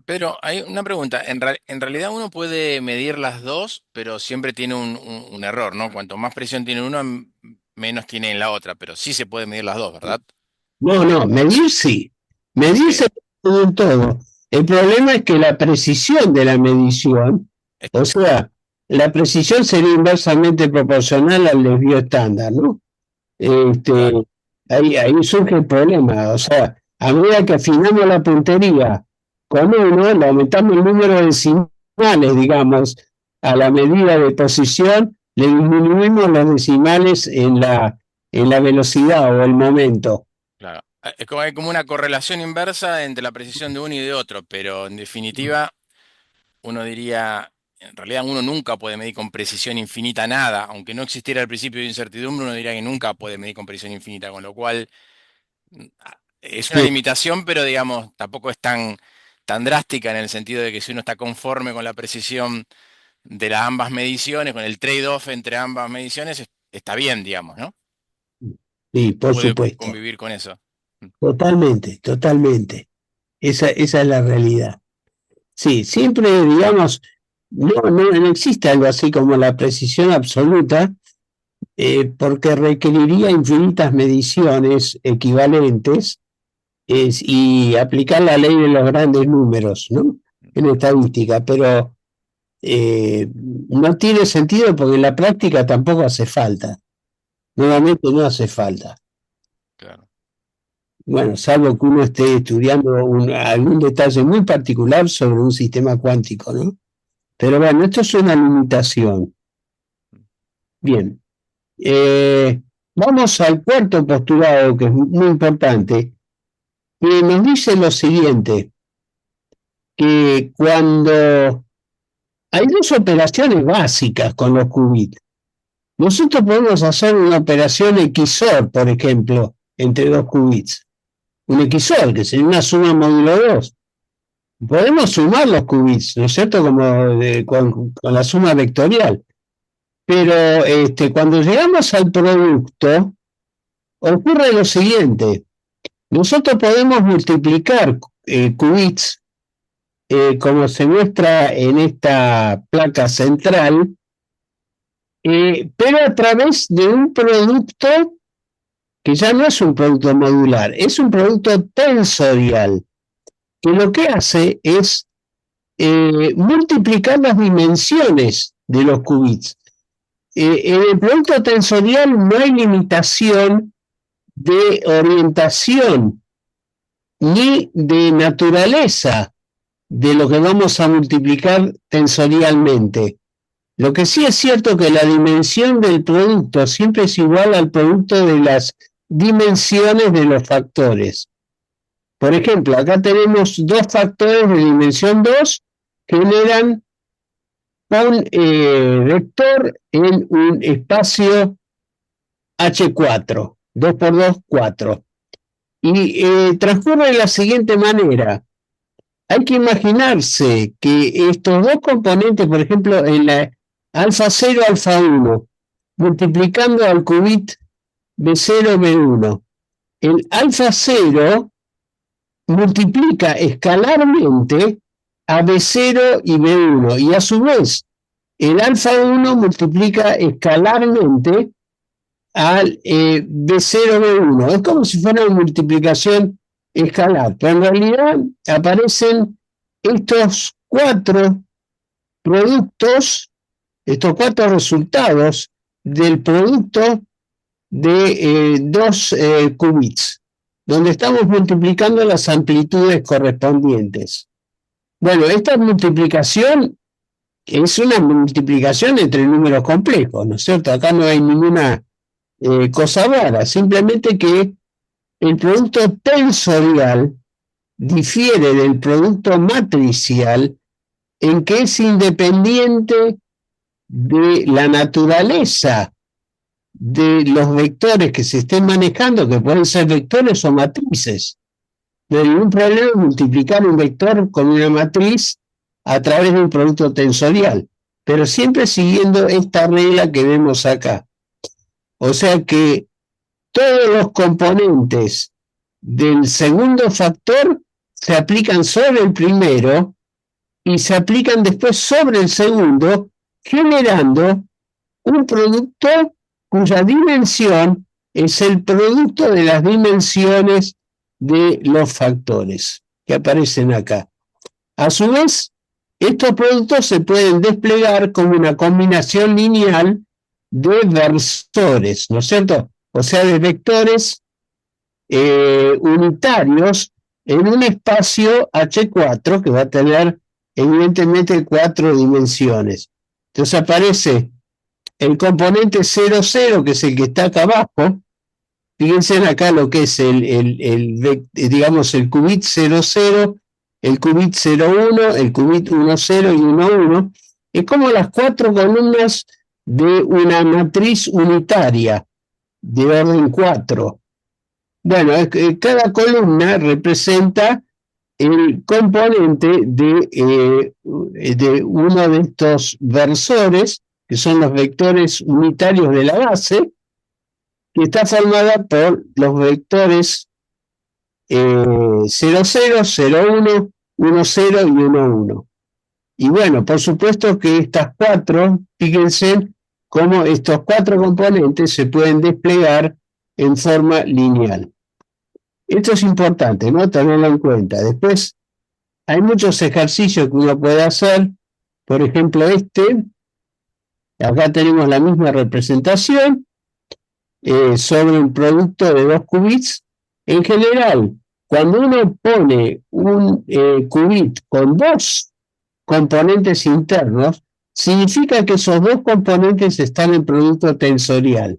Pero hay una pregunta. En realidad uno puede medir las dos, pero siempre tiene un error, ¿no? Cuanto más presión tiene uno, menos tiene en la otra, pero sí se puede medir las dos, ¿verdad?
No, no, medir sí. Medir
Sí.
se puede en todo. El problema es que la precisión de la medición,
Es-
o sea, la precisión sería inversamente proporcional al desvío estándar, ¿no? Este,
claro.
ahí surge el problema. O sea, a medida que afinamos la puntería con uno, le aumentamos el número de decimales, digamos, a la medida de posición, le disminuimos los decimales en la velocidad o el momento.
Claro. Hay como una correlación inversa entre la precisión de uno y de otro, pero en definitiva, uno diría, en realidad uno nunca puede medir con precisión infinita nada, aunque no existiera el principio de incertidumbre, uno diría que nunca puede medir con precisión infinita, con lo cual es una
Sí,
limitación, pero digamos, tampoco es tan drástica en el sentido de que si uno está conforme con la precisión de las ambas mediciones, con el trade-off entre ambas mediciones, está bien, digamos, ¿no?
sí, por
Puede
supuesto.
convivir con eso.
Totalmente, totalmente. Esa es la realidad. Sí, siempre, digamos, no existe algo así como la precisión absoluta, porque requeriría infinitas mediciones equivalentes y aplicar la ley de los grandes números, ¿no? En estadística, pero no tiene sentido porque en la práctica tampoco hace falta. Nuevamente no hace falta.
Claro.
Bueno, salvo que uno esté estudiando algún detalle muy particular sobre un sistema cuántico, ¿no? Pero bueno, esto es una limitación. Bien, vamos al cuarto postulado, que es muy importante, que nos dice lo siguiente, que cuando hay dos operaciones básicas con los qubits, nosotros podemos hacer una operación XOR, por ejemplo, entre dos qubits. Un XOR, que sería una suma módulo 2. Podemos sumar los qubits, ¿no es cierto? Como con la suma vectorial. Pero cuando llegamos al producto, ocurre lo siguiente. Nosotros podemos multiplicar qubits, como se muestra en esta placa central, pero a través de un producto que ya no es un producto modular, es un producto tensorial, que lo que hace es multiplicar las dimensiones de los qubits. En el producto tensorial no hay limitación de orientación ni de naturaleza de lo que vamos a multiplicar tensorialmente. Lo que sí es cierto que la dimensión del producto siempre es igual al producto de las dimensiones de los factores. Por ejemplo, acá tenemos dos factores de dimensión 2 que generan un vector en un espacio H4, 2 por 2, 4. Y transcurre de la siguiente manera. Hay que imaginarse que estos dos componentes, por ejemplo, en la alfa 0, alfa 1, multiplicando al qubit B0, B1, el alfa 0 multiplica escalarmente a B0 y B1, y a su vez el alfa 1 multiplica escalarmente al B0, B1. Es como si fuera una multiplicación escalar, pero en realidad aparecen estos cuatro productos, estos cuatro resultados del producto de dos qubits, donde estamos multiplicando las amplitudes correspondientes. Bueno, esta multiplicación es una multiplicación entre números complejos, ¿no es cierto? Acá no hay ninguna cosa rara, simplemente que el producto tensorial difiere del producto matricial en que es independiente de la naturaleza de los vectores que se estén manejando, que pueden ser vectores o matrices. No hay ningún problema multiplicar un vector con una matriz a través de un producto tensorial, pero siempre siguiendo esta regla que vemos acá. O sea que todos los componentes del segundo factor se aplican sobre el primero y se aplican después sobre el segundo, generando un producto cuya dimensión es el producto de las dimensiones de los factores que aparecen acá. A su vez, estos productos se pueden desplegar como una combinación lineal de versores, ¿no es cierto? O sea, de vectores unitarios en un espacio H4 que va a tener evidentemente 4 dimensiones. Entonces aparece el componente 0, 0, que es el que está acá abajo. Fíjense acá lo que es digamos, el qubit 0, 0, el qubit 0, 1, el qubit 1, 0 y 1, 1. Es como las 4 columnas de una matriz unitaria de orden 4. Bueno, cada columna representa el componente de uno de estos versores, que son los vectores unitarios de la base, que está formada por los vectores 0, 0, 0, 1, 1, 0 y 1, 1. Y bueno, por supuesto que estas cuatro, fíjense cómo estos cuatro componentes se pueden desplegar en forma lineal. Esto es importante, ¿no? Tenerlo en cuenta. Después, hay muchos ejercicios que uno puede hacer. Por ejemplo, acá tenemos la misma representación sobre un producto de dos qubits. En general, cuando uno pone un qubit con dos componentes internos, significa que esos dos componentes están en producto tensorial.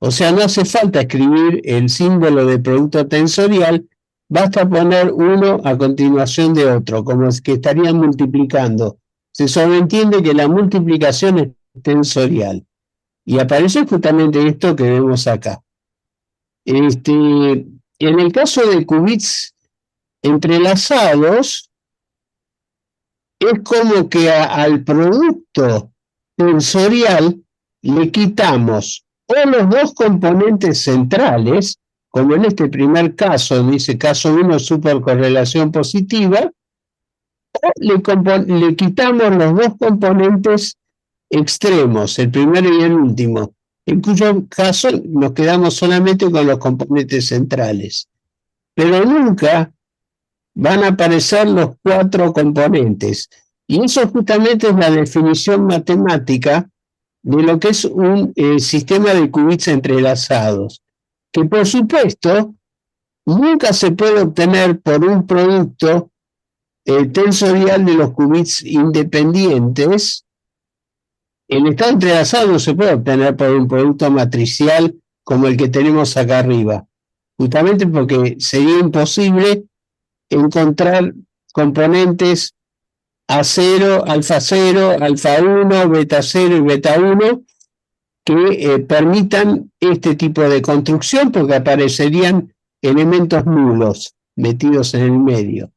O sea, no hace falta escribir el símbolo de producto tensorial, basta poner uno a continuación de otro, como es que estarían multiplicando. Se sobreentiende que la multiplicación es tensorial. Y aparece justamente esto que vemos acá. En el caso de qubits entrelazados, es como que al producto tensorial le quitamos o los dos componentes centrales, como en este primer caso, dice caso 1, supercorrelación positiva, o le quitamos los dos componentes extremos, el primero y el último, en cuyo caso nos quedamos solamente con los componentes centrales. Pero nunca van a aparecer los cuatro componentes. Y eso justamente es la definición matemática de lo que es un sistema de qubits entrelazados, que por supuesto nunca se puede obtener por un producto tensorial de los qubits independientes. El estado entrelazado no se puede obtener por un producto matricial como el que tenemos acá arriba, justamente porque sería imposible encontrar componentes A0, alfa 0, alfa 1, beta 0 y beta 1 que permitan este tipo de construcción, porque aparecerían elementos nulos metidos en el medio.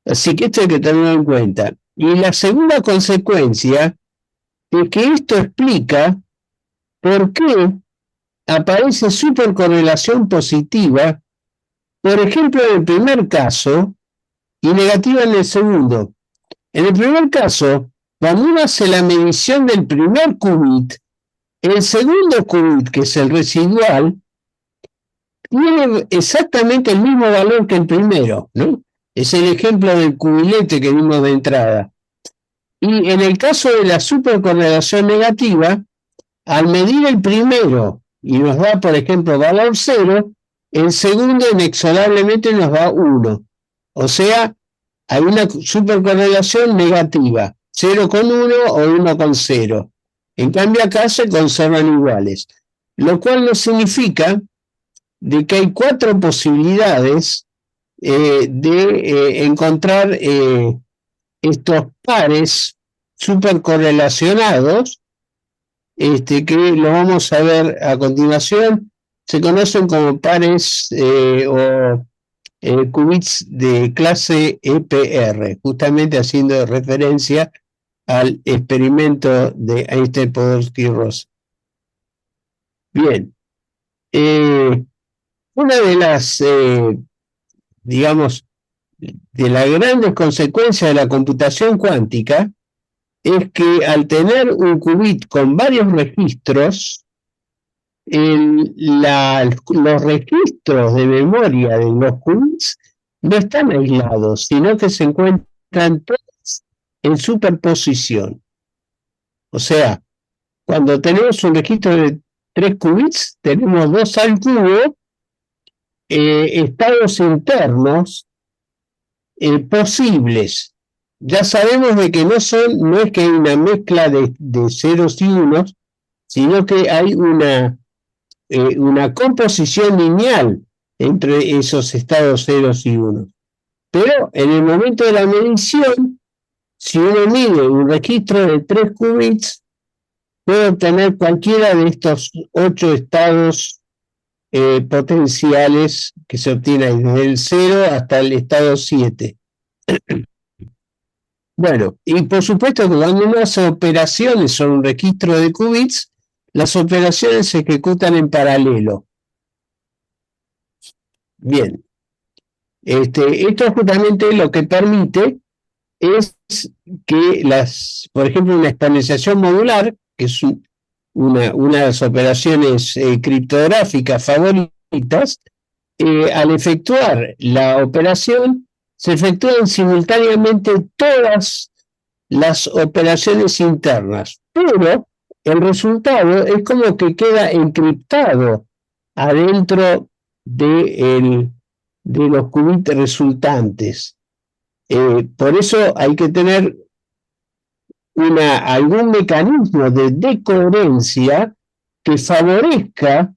Así que esto hay que tenerlo en cuenta. Y la segunda consecuencia es que esto explica por qué aparece supercorrelación positiva, por ejemplo, en el primer caso y negativa en el segundo. En el primer caso, cuando uno hace la medición del primer qubit, el segundo qubit, que es el residual, tiene exactamente el mismo valor que el primero, ¿no? Es el ejemplo del cubilete que vimos de entrada. Y en el caso de la supercorrelación negativa, al medir el primero y nos da, por ejemplo, valor 0, el segundo inexorablemente nos da 1. O sea, hay una supercorrelación negativa, 0 con 1 o 1 con 0. En cambio acá se conservan iguales, lo cual no significa de que hay 4 posibilidades de encontrar estos pares supercorrelacionados, que lo vamos a ver a continuación. Se conocen como pares o qubits de clase EPR, justamente haciendo referencia al experimento de Einstein, Podolsky y Rosa. Bien, una de las, digamos, de las grandes consecuencias de la computación cuántica es que al tener un qubit con varios registros, los registros de memoria de los qubits no están aislados, sino que se encuentran todos en superposición. O sea, cuando tenemos un registro de 3 qubits, tenemos 2 al cubo, estados internos posibles. Ya sabemos de que no es que hay una mezcla de ceros y unos, sino que hay una composición lineal entre esos estados ceros y unos. Pero en el momento de la medición, si uno mide un registro de 3 qubits, puede obtener cualquiera de estos 8 estados potenciales que se obtienen desde el 0 hasta el estado 7. Bueno, y por supuesto que cuando uno hace operaciones sobre un registro de qubits, las operaciones se ejecutan en paralelo. Bien, esto justamente lo que permite es que por ejemplo, una exponenciación modular, que es una de las operaciones criptográficas favoritas, al efectuar la operación, se efectúan simultáneamente todas las operaciones internas, pero el resultado es como que queda encriptado adentro de los qubits resultantes. Por eso hay que tener algún mecanismo de decoherencia que favorezca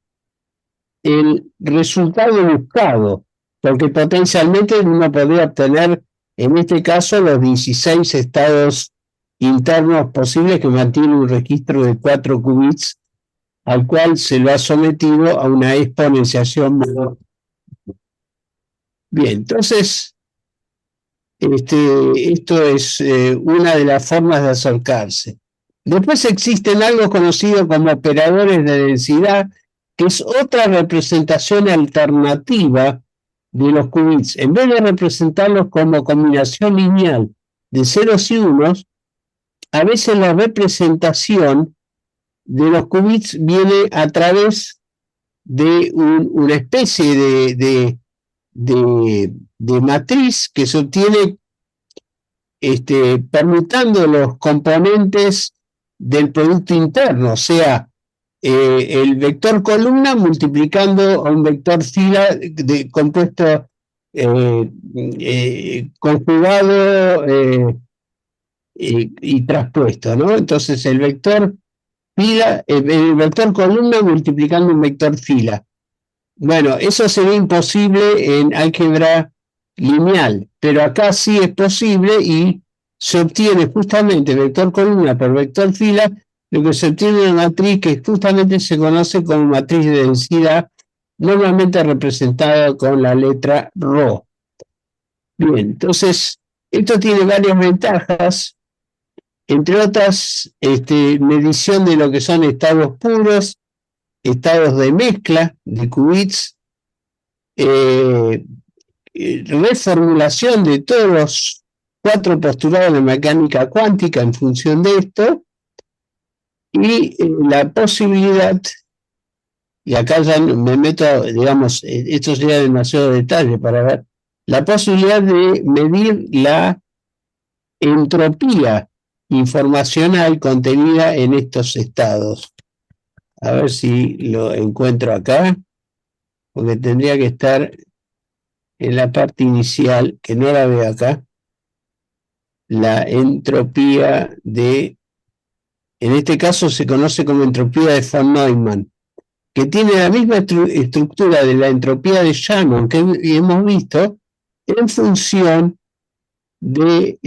el resultado buscado, porque potencialmente uno podría obtener, en este caso, los 16 estados internos posibles que mantiene un registro de 4 qubits, al cual se lo ha sometido a una exponenciación menor. Bien, entonces, esto es una de las formas de acercarse. Después existen algo conocido como operadores de densidad, que es otra representación alternativa de los qubits. En vez de representarlos como combinación lineal de ceros y unos, a veces la representación de los qubits viene a través de una especie de matriz que se obtiene permutando los componentes del producto interno, o sea, el vector columna multiplicando a un vector fila compuesto conjugado y traspuesto, ¿no? Entonces el vector fila, el vector columna multiplicando un vector fila. Bueno, eso sería imposible en álgebra lineal, pero acá sí es posible y se obtiene justamente vector columna por vector fila, lo que se obtiene en una matriz que justamente se conoce como matriz de densidad, normalmente representado con la letra Rho. Bien, entonces, esto tiene varias ventajas, entre otras, medición de lo que son estados puros, estados de mezcla de qubits, eh, reformulación de todos los 4 postulados de mecánica cuántica en función de esto, y la posibilidad, y acá ya me meto, digamos, esto sería demasiado detalle para ver, la posibilidad de medir la entropía informacional contenida en estos estados. A ver si lo encuentro acá, porque tendría que estar en la parte inicial, que no la veo acá, la entropía en este caso se conoce como entropía de von Neumann, que tiene la misma estructura de la entropía de Shannon que hemos visto en función de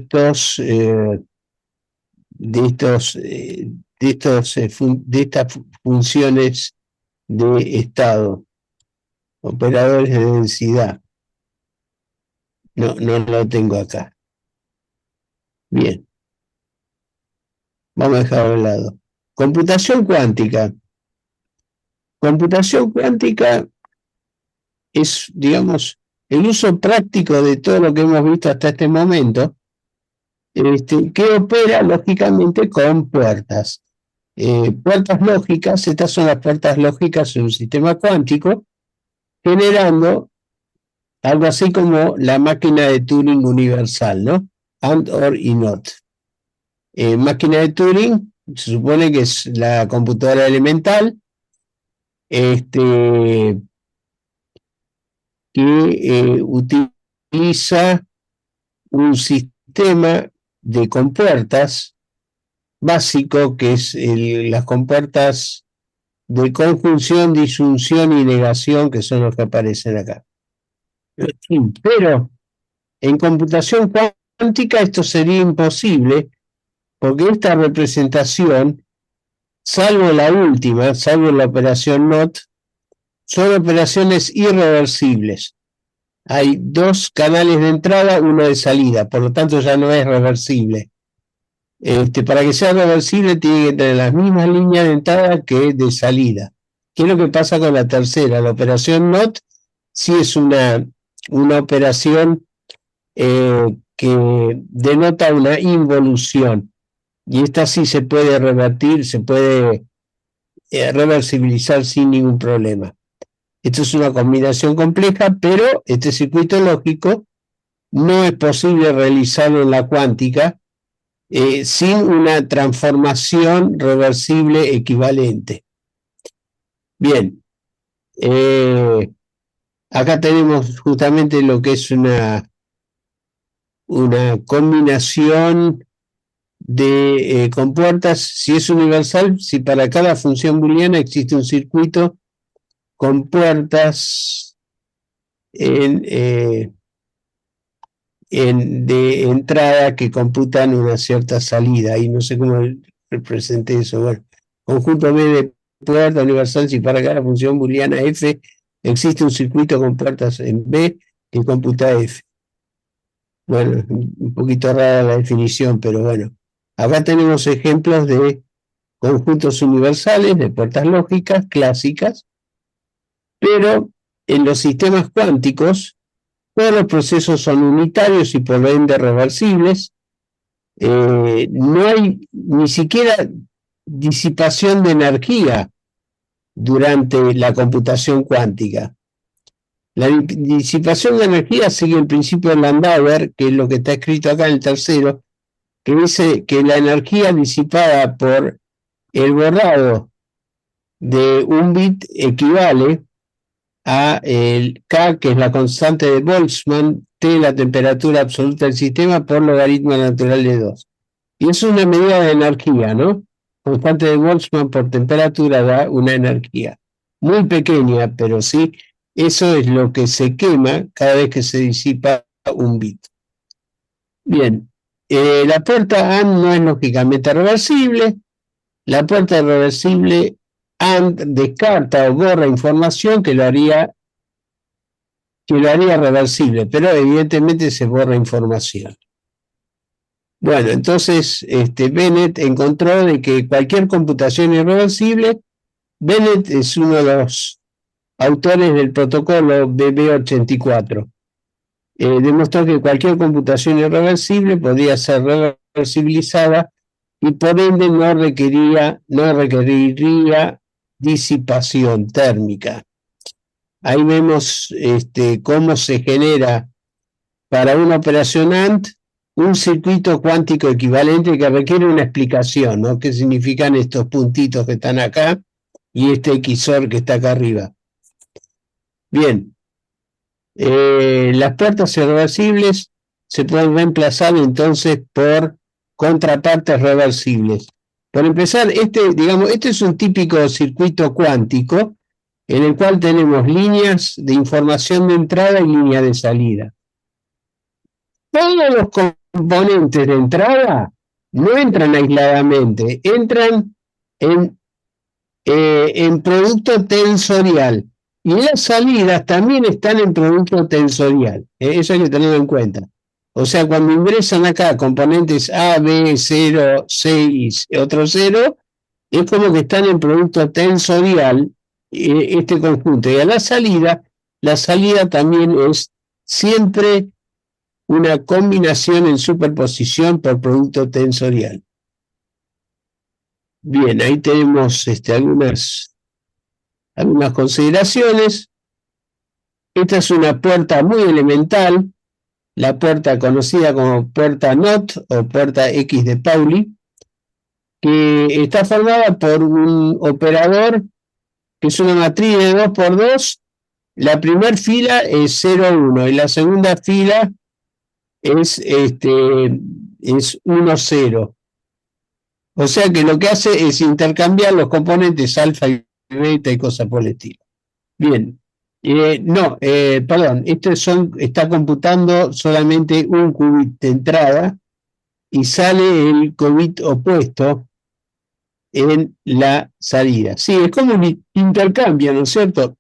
estas funciones de estado, operadores de densidad. No, no lo tengo acá. Bien, vamos a dejarlo de lado. Computación cuántica. Computación cuántica es, digamos, el uso práctico de todo lo que hemos visto hasta este momento, que opera lógicamente con puertas. Puertas lógicas, estas son las puertas lógicas en un sistema cuántico, generando algo así como la máquina de Turing universal, ¿no? And, or y not. Máquina de Turing, se supone que es la computadora elemental, que utiliza un sistema de compuertas básico, que es las compuertas de conjunción, disyunción y negación, que son los que aparecen acá. Pero en computación cuántica esto sería imposible, porque esta representación, salvo la última, salvo la operación NOT, son operaciones irreversibles. Hay 2 canales de entrada, uno de salida, por lo tanto ya no es reversible. Para que sea reversible tiene que tener las mismas líneas de entrada que de salida. ¿Qué es lo que pasa con la tercera? La operación NOT sí es una operación que denota una involución, y esta sí se puede revertir, se puede reversibilizar sin ningún problema. Esto es una combinación compleja, pero este circuito lógico no es posible realizarlo en la cuántica sin una transformación reversible equivalente. Bien, acá tenemos justamente lo que es una combinación de compuertas. Si es universal, si para cada función booleana existe un circuito con puertas de entrada que computan una cierta salida, y no sé cómo representé eso. Bueno, conjunto B de puerta universal si para cada función booleana f existe un circuito con puertas en B que computa f. Bueno, un poquito rara la definición, pero bueno. Acá tenemos ejemplos de conjuntos universales, de puertas lógicas clásicas, pero en los sistemas cuánticos todos los procesos son unitarios y por ende reversibles. No hay ni siquiera disipación de energía durante la computación cuántica. La disipación de energía sigue el principio de Landauer, que es lo que está escrito acá en el tercero, que dice que la energía disipada por el borrado de un bit equivale a el K, que es la constante de Boltzmann, T, la temperatura absoluta del sistema, por logaritmo natural de 2. Y eso es una medida de energía, ¿no? Constante de Boltzmann por temperatura da una energía muy pequeña, pero sí, eso es lo que se quema cada vez que se disipa un bit. Bien, la puerta AND no es lógicamente reversible. La puerta reversible AND descarta o borra información que lo haría reversible, pero evidentemente se borra información. Bueno, entonces Bennett encontró de que cualquier computación irreversible, Bennett es uno de los autores del protocolo BB84, demostró que cualquier computación irreversible podía ser reversibilizada y por ende no requeriría disipación térmica. Ahí vemos cómo se genera para una operación AND un circuito cuántico equivalente que requiere una explicación, ¿no? ¿Qué significan estos puntitos que están acá y este XOR que está acá arriba? Bien, las puertas irreversibles se pueden reemplazar entonces por contrapartes reversibles. Por empezar, este es un típico circuito cuántico en el cual tenemos líneas de información de entrada y línea de salida. Todos los componentes de entrada no entran aisladamente, entran en producto tensorial. Y las salidas también están en producto tensorial. Eso hay que tenerlo en cuenta. O sea, cuando ingresan acá componentes A, B, 0, C y otro 0, es como que están en producto tensorial este conjunto. Y a la salida también es siempre una combinación en superposición por producto tensorial. Bien, ahí tenemos algunas consideraciones. Esta es una puerta muy elemental, la puerta conocida como puerta NOT o puerta X de Pauli, que está formada por un operador que es una matriz de 2 por 2. La primera fila es 0, 1 y la segunda fila es 1, 0. O sea que lo que hace es intercambiar los componentes alfa y beta y cosas por el estilo. Bien, perdón, está computando solamente un qubit de entrada y sale el qubit opuesto en la salida. Sí, es como un intercambio, ¿no es cierto?,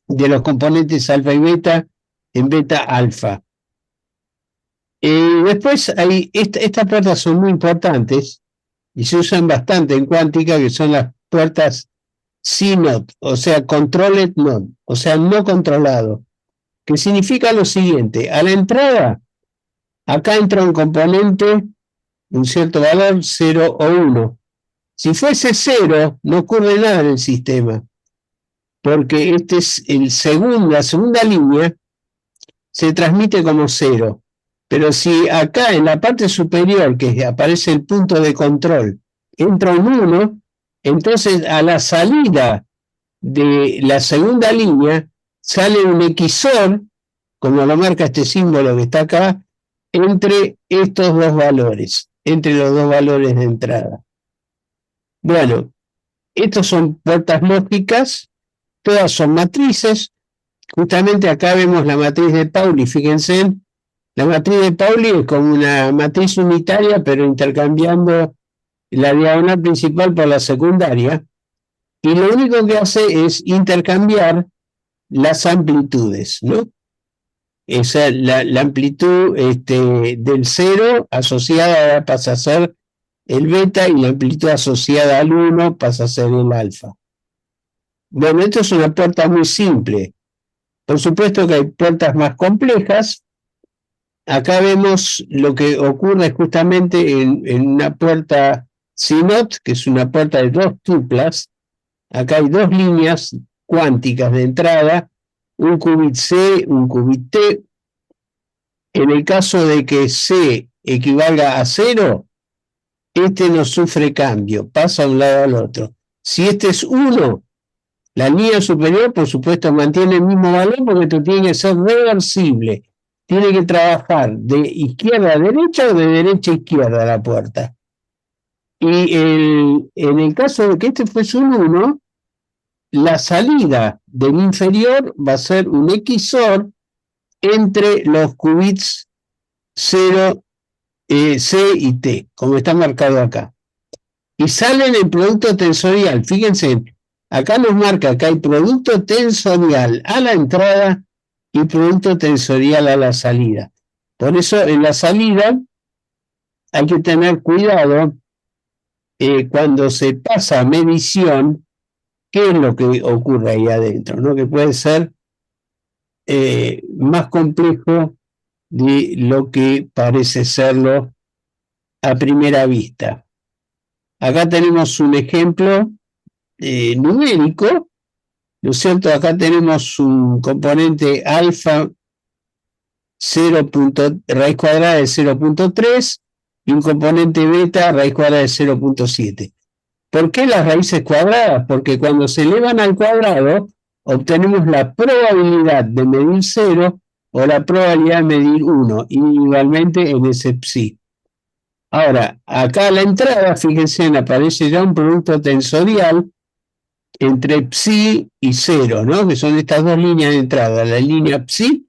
de los componentes alfa y beta en beta alfa. Después estas puertas son muy importantes y se usan bastante en cuántica, que son las puertas CNOT, o sea, Controlled Not, o sea, no controlado, que significa lo siguiente: a la entrada, acá entra un componente, un cierto valor, 0 o 1. Si fuese 0, no ocurre nada en el sistema, porque este es la segunda línea, se transmite como 0. Pero si acá en la parte superior, que aparece el punto de control, entra un 1, entonces a la salida de la segunda línea sale un XOR, como lo marca este símbolo que está acá, entre estos dos valores, entre los dos valores de entrada. Bueno, estos son puertas lógicas, todas son matrices. Justamente acá vemos la matriz de Pauli, fíjense. La matriz de Pauli es como una matriz unitaria, pero intercambiando la diagonal principal por la secundaria, y lo único que hace es intercambiar las amplitudes, ¿no? Esa, la amplitud del 0 asociada pasa a ser el beta y la amplitud asociada al 1 pasa a ser el alfa. Bueno, esto es una puerta muy simple. Por supuesto que hay puertas más complejas. Acá vemos lo que ocurre justamente en una puerta CNOT, que es una puerta de 2 tuplas. Acá hay 2 líneas cuánticas de entrada, un qubit C, un qubit T. En el caso de que C equivalga a 0, no sufre cambio, pasa de un lado al otro. Si este es 1, la línea superior, por supuesto, mantiene el mismo valor, porque esto tiene que ser reversible. Tiene que trabajar de izquierda a derecha o de derecha a izquierda la puerta. Y en el caso de que este fuese un 1, la salida del inferior va a ser un XOR entre los qubits 0, C y T, como está marcado acá. y salen en producto tensorial. Fíjense, acá nos marca que hay producto tensorial a la entrada y producto tensorial a la salida. Por eso en la salida hay que tener cuidado cuando se pasa a medición, qué es lo que ocurre ahí adentro, ¿no? Que puede ser más complejo de lo que parece serlo a primera vista. Acá tenemos un ejemplo numérico, ¿no es cierto? Acá tenemos un componente alfa 0. Raíz cuadrada de 0,3 y un componente beta raíz cuadrada de 0,7. ¿Por qué las raíces cuadradas? Porque cuando se elevan al cuadrado obtenemos la probabilidad de medir 0 o la probabilidad de medir 1, individualmente en ese psi. Ahora, acá a la entrada, fíjense, aparece ya un producto tensorial entre psi y 0, ¿no? Que son estas dos líneas de entrada, la línea psi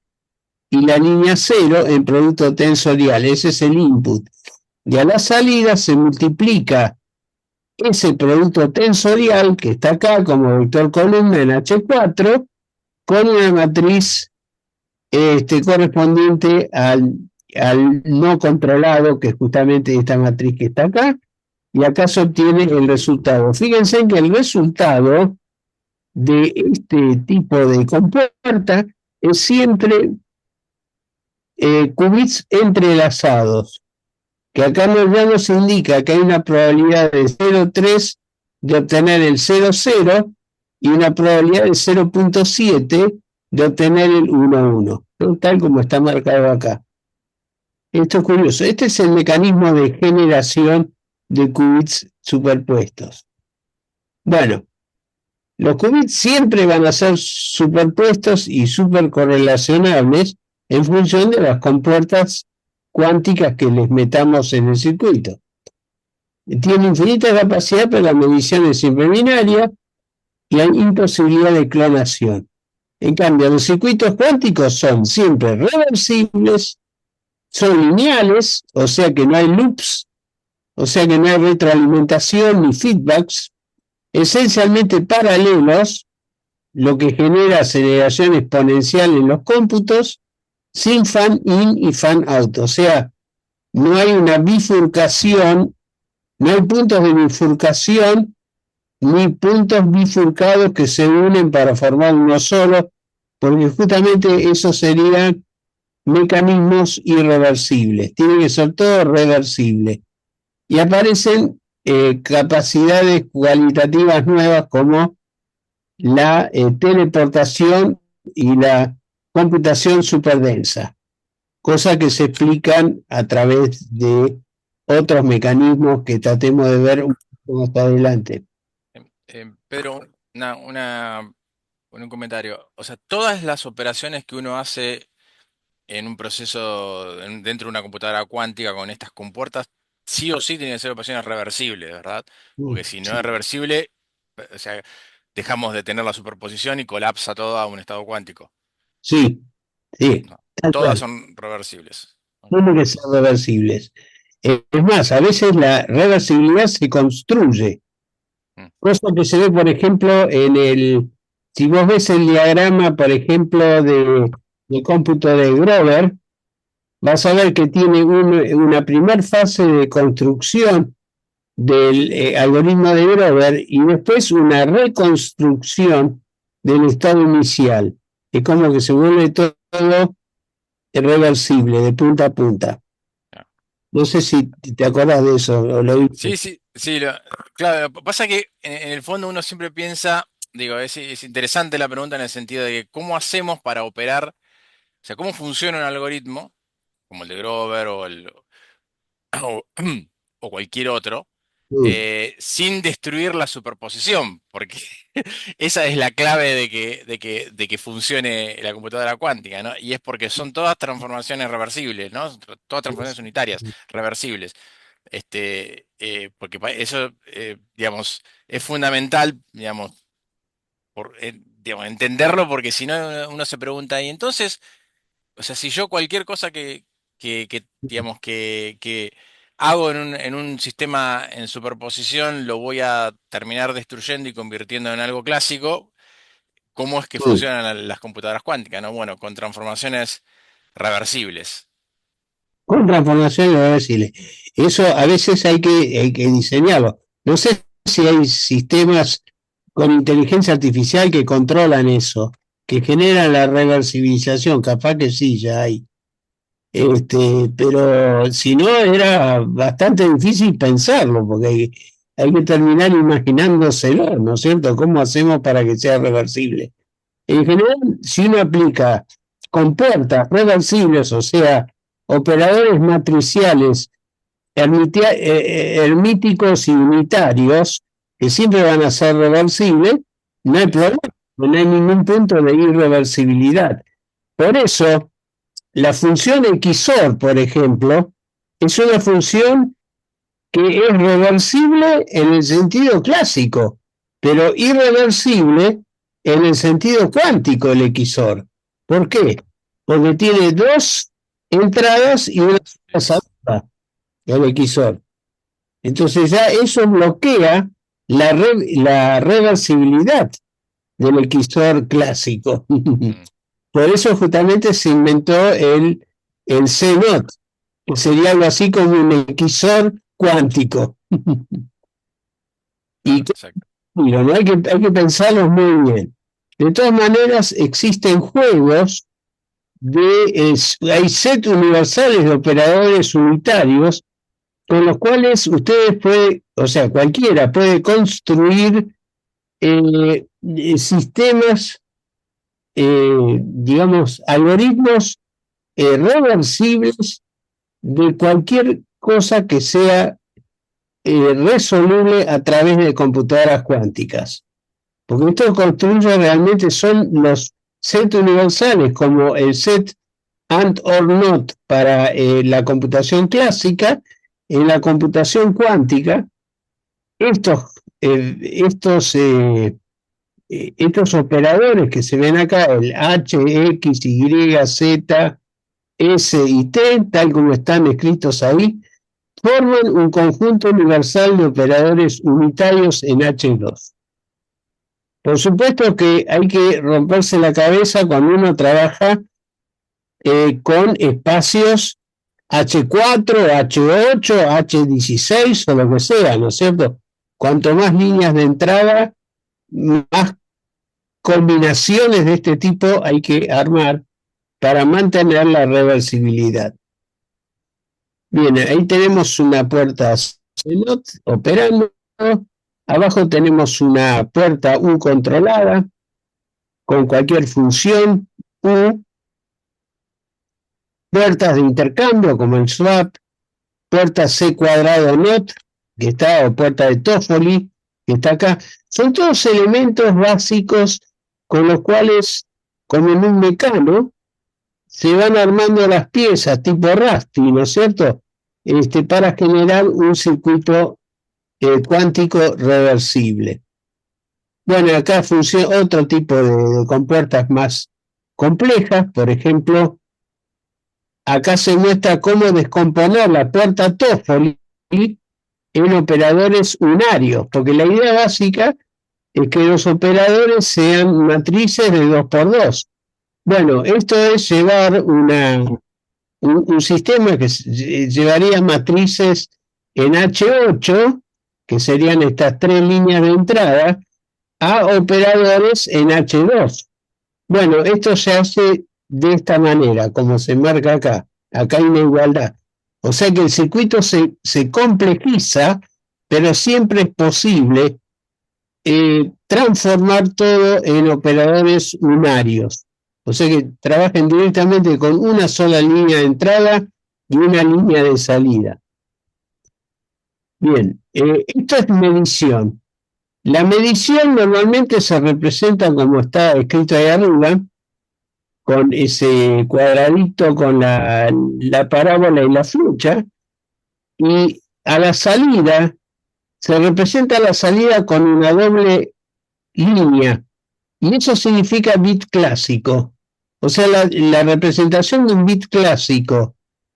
y la línea 0 en producto tensorial. Ese es el input. Y a la salida se multiplica ese producto tensorial que está acá como vector columna en H4 con una matriz correspondiente al no controlado, que es justamente esta matriz que está acá, y acá se obtiene el resultado. Fíjense que el resultado de este tipo de compuerta es siempre qubits entrelazados, que acá ya nos indica que hay una probabilidad de 0,3 de obtener el 0,0 y una probabilidad de 0,7 de obtener el 1,1, ¿no? Tal como está marcado acá. Esto es curioso. Este es el mecanismo de generación de qubits superpuestos. Bueno, los qubits siempre van a ser superpuestos y supercorrelacionables en función de las compuertas cuánticas que les metamos en el circuito. Tiene infinita capacidad, pero la medición es siempre binaria y hay imposibilidad de clonación. En cambio, los circuitos cuánticos son siempre reversibles, son lineales, o sea que no hay loops, o sea que no hay retroalimentación ni feedbacks, esencialmente paralelos, lo que genera aceleración exponencial en los cómputos, sin fan in y fan out, o sea, no hay una bifurcación, no hay puntos de bifurcación ni puntos bifurcados que se unen para formar uno solo, porque justamente esos serían mecanismos irreversibles, tiene que ser todo reversible. Y aparecen capacidades cualitativas nuevas como la teleportación y la computación superdensa, cosas que se explican a través de otros mecanismos que tratemos de ver un poco más adelante.
Pedro, un comentario. O sea, todas las operaciones que uno hace en un proceso dentro de una computadora cuántica con estas compuertas, sí o sí tienen que ser operaciones reversibles, ¿verdad? Porque si no es
Sí,
reversible, o sea, dejamos de tener la superposición y colapsa todo a un estado cuántico.
sí, sí,
No,
tal
todas
cual.
son reversibles. Ok.
Tienen que ser reversibles. Es más, a veces la reversibilidad se construye,
Mm.
cosa que se ve, por ejemplo, si vos ves el diagrama, por ejemplo, de cómputo de Grover, vas a ver que tiene una primera fase de construcción del algoritmo de Grover y después una reconstrucción del estado inicial. Es como que se vuelve todo reversible de punta a punta.
Ya.
No sé si te acordás de eso o lo
Sí,
viste.
sí, sí, claro, pasa que en el fondo uno siempre piensa, digo, es interesante la pregunta en el sentido de que cómo hacemos para operar, o sea, cómo funciona un algoritmo, como el de Grover o, o cualquier otro,
Mm,
sin destruir la superposición, porque esa es la clave de que funcione la computadora cuántica, ¿no? Y es porque son todas transformaciones reversibles, ¿no? Todas transformaciones unitarias, reversibles. Porque eso, digamos, es fundamental, digamos, digamos, entenderlo, porque si no uno se pregunta, y entonces, o sea, si yo cualquier cosa digamos, que hago en un sistema en superposición, lo voy a terminar destruyendo y convirtiendo en algo clásico. ¿Cómo es que
Mm.
funcionan las computadoras cuánticas, ¿no? Bueno, con transformaciones reversibles.
Con transformación irreversible. Eso a veces hay que diseñarlo. No sé si hay sistemas con inteligencia artificial que controlan eso, que generan la reversibilización, capaz que sí, ya hay. Pero si no, era bastante difícil pensarlo, porque hay que terminar imaginándoselo, ¿no es cierto? ¿Cómo hacemos para que sea reversible? En general, si uno aplica compuertas reversibles, o sea, operadores matriciales hermíticos y unitarios, que siempre van a ser reversibles, no hay problema,
Exacto.
no hay ningún punto de irreversibilidad. Por eso, la función XOR, por ejemplo, es una función que es reversible en el sentido clásico, pero irreversible en el sentido cuántico el XOR. ¿Por qué? Porque tiene dos entradas y una
Es-
salida, el XOR. Entonces ya eso bloquea la reversibilidad del XOR clásico.
mm,
Por eso justamente se inventó el CNOT, que sería algo así como un XOR cuántico. Y
claro, exacto.
¿no? Hay que pensarlos muy bien. De todas maneras, existen juegos hay set universales de operadores unitarios con los cuales ustedes pueden, o sea, cualquiera puede construir sistemas, digamos, algoritmos reversibles de cualquier cosa que sea resoluble a través de computadoras cuánticas. Porque esto construye realmente son los set universales, como el set AND or NOT para la computación clásica. En la computación cuántica, estos, estos operadores que se ven acá, el H, X, Y, Z, S y T, tal como están escritos ahí, forman un conjunto universal de operadores unitarios en H2. Por supuesto que hay que romperse la cabeza cuando uno trabaja con espacios H4, H8, H16 o lo que sea, ¿no es cierto? Cuanto más líneas de entrada, más combinaciones de este tipo hay que armar para mantener la reversibilidad. Bien, ahí tenemos una puerta CNOT operando. Abajo tenemos una puerta U controlada con cualquier función U, puertas de intercambio como el swap, puerta C cuadrado NOT, que está, o puerta de Toffoli, que está acá. Son todos elementos básicos con los cuales, como en un mecano, se van armando las piezas tipo Raspi, ¿no es cierto? Para generar un circuito cuántico reversible. Bueno, acá funciona otro tipo de compuertas más complejas, por ejemplo, acá se muestra cómo descomponer la puerta Toffoli en operadores unarios, porque la idea básica es que los operadores sean matrices de 2 por 2. Bueno, esto es llevar un sistema que llevaría matrices en H8, que serían estas tres líneas de entrada, a operadores en H2. Bueno, esto se hace de esta manera, como se marca acá. Acá hay una igualdad. O sea que el circuito se complejiza, pero siempre es posible transformar todo en operadores unarios. O sea que trabajen directamente con una sola línea de entrada y una línea de salida. Bien, esto es medición. La medición normalmente se representa como está escrito ahí arriba, con ese cuadradito con la parábola y la flecha, y a la salida se representa la salida con una doble línea, y eso significa bit clásico. O sea, la representación de un bit clásico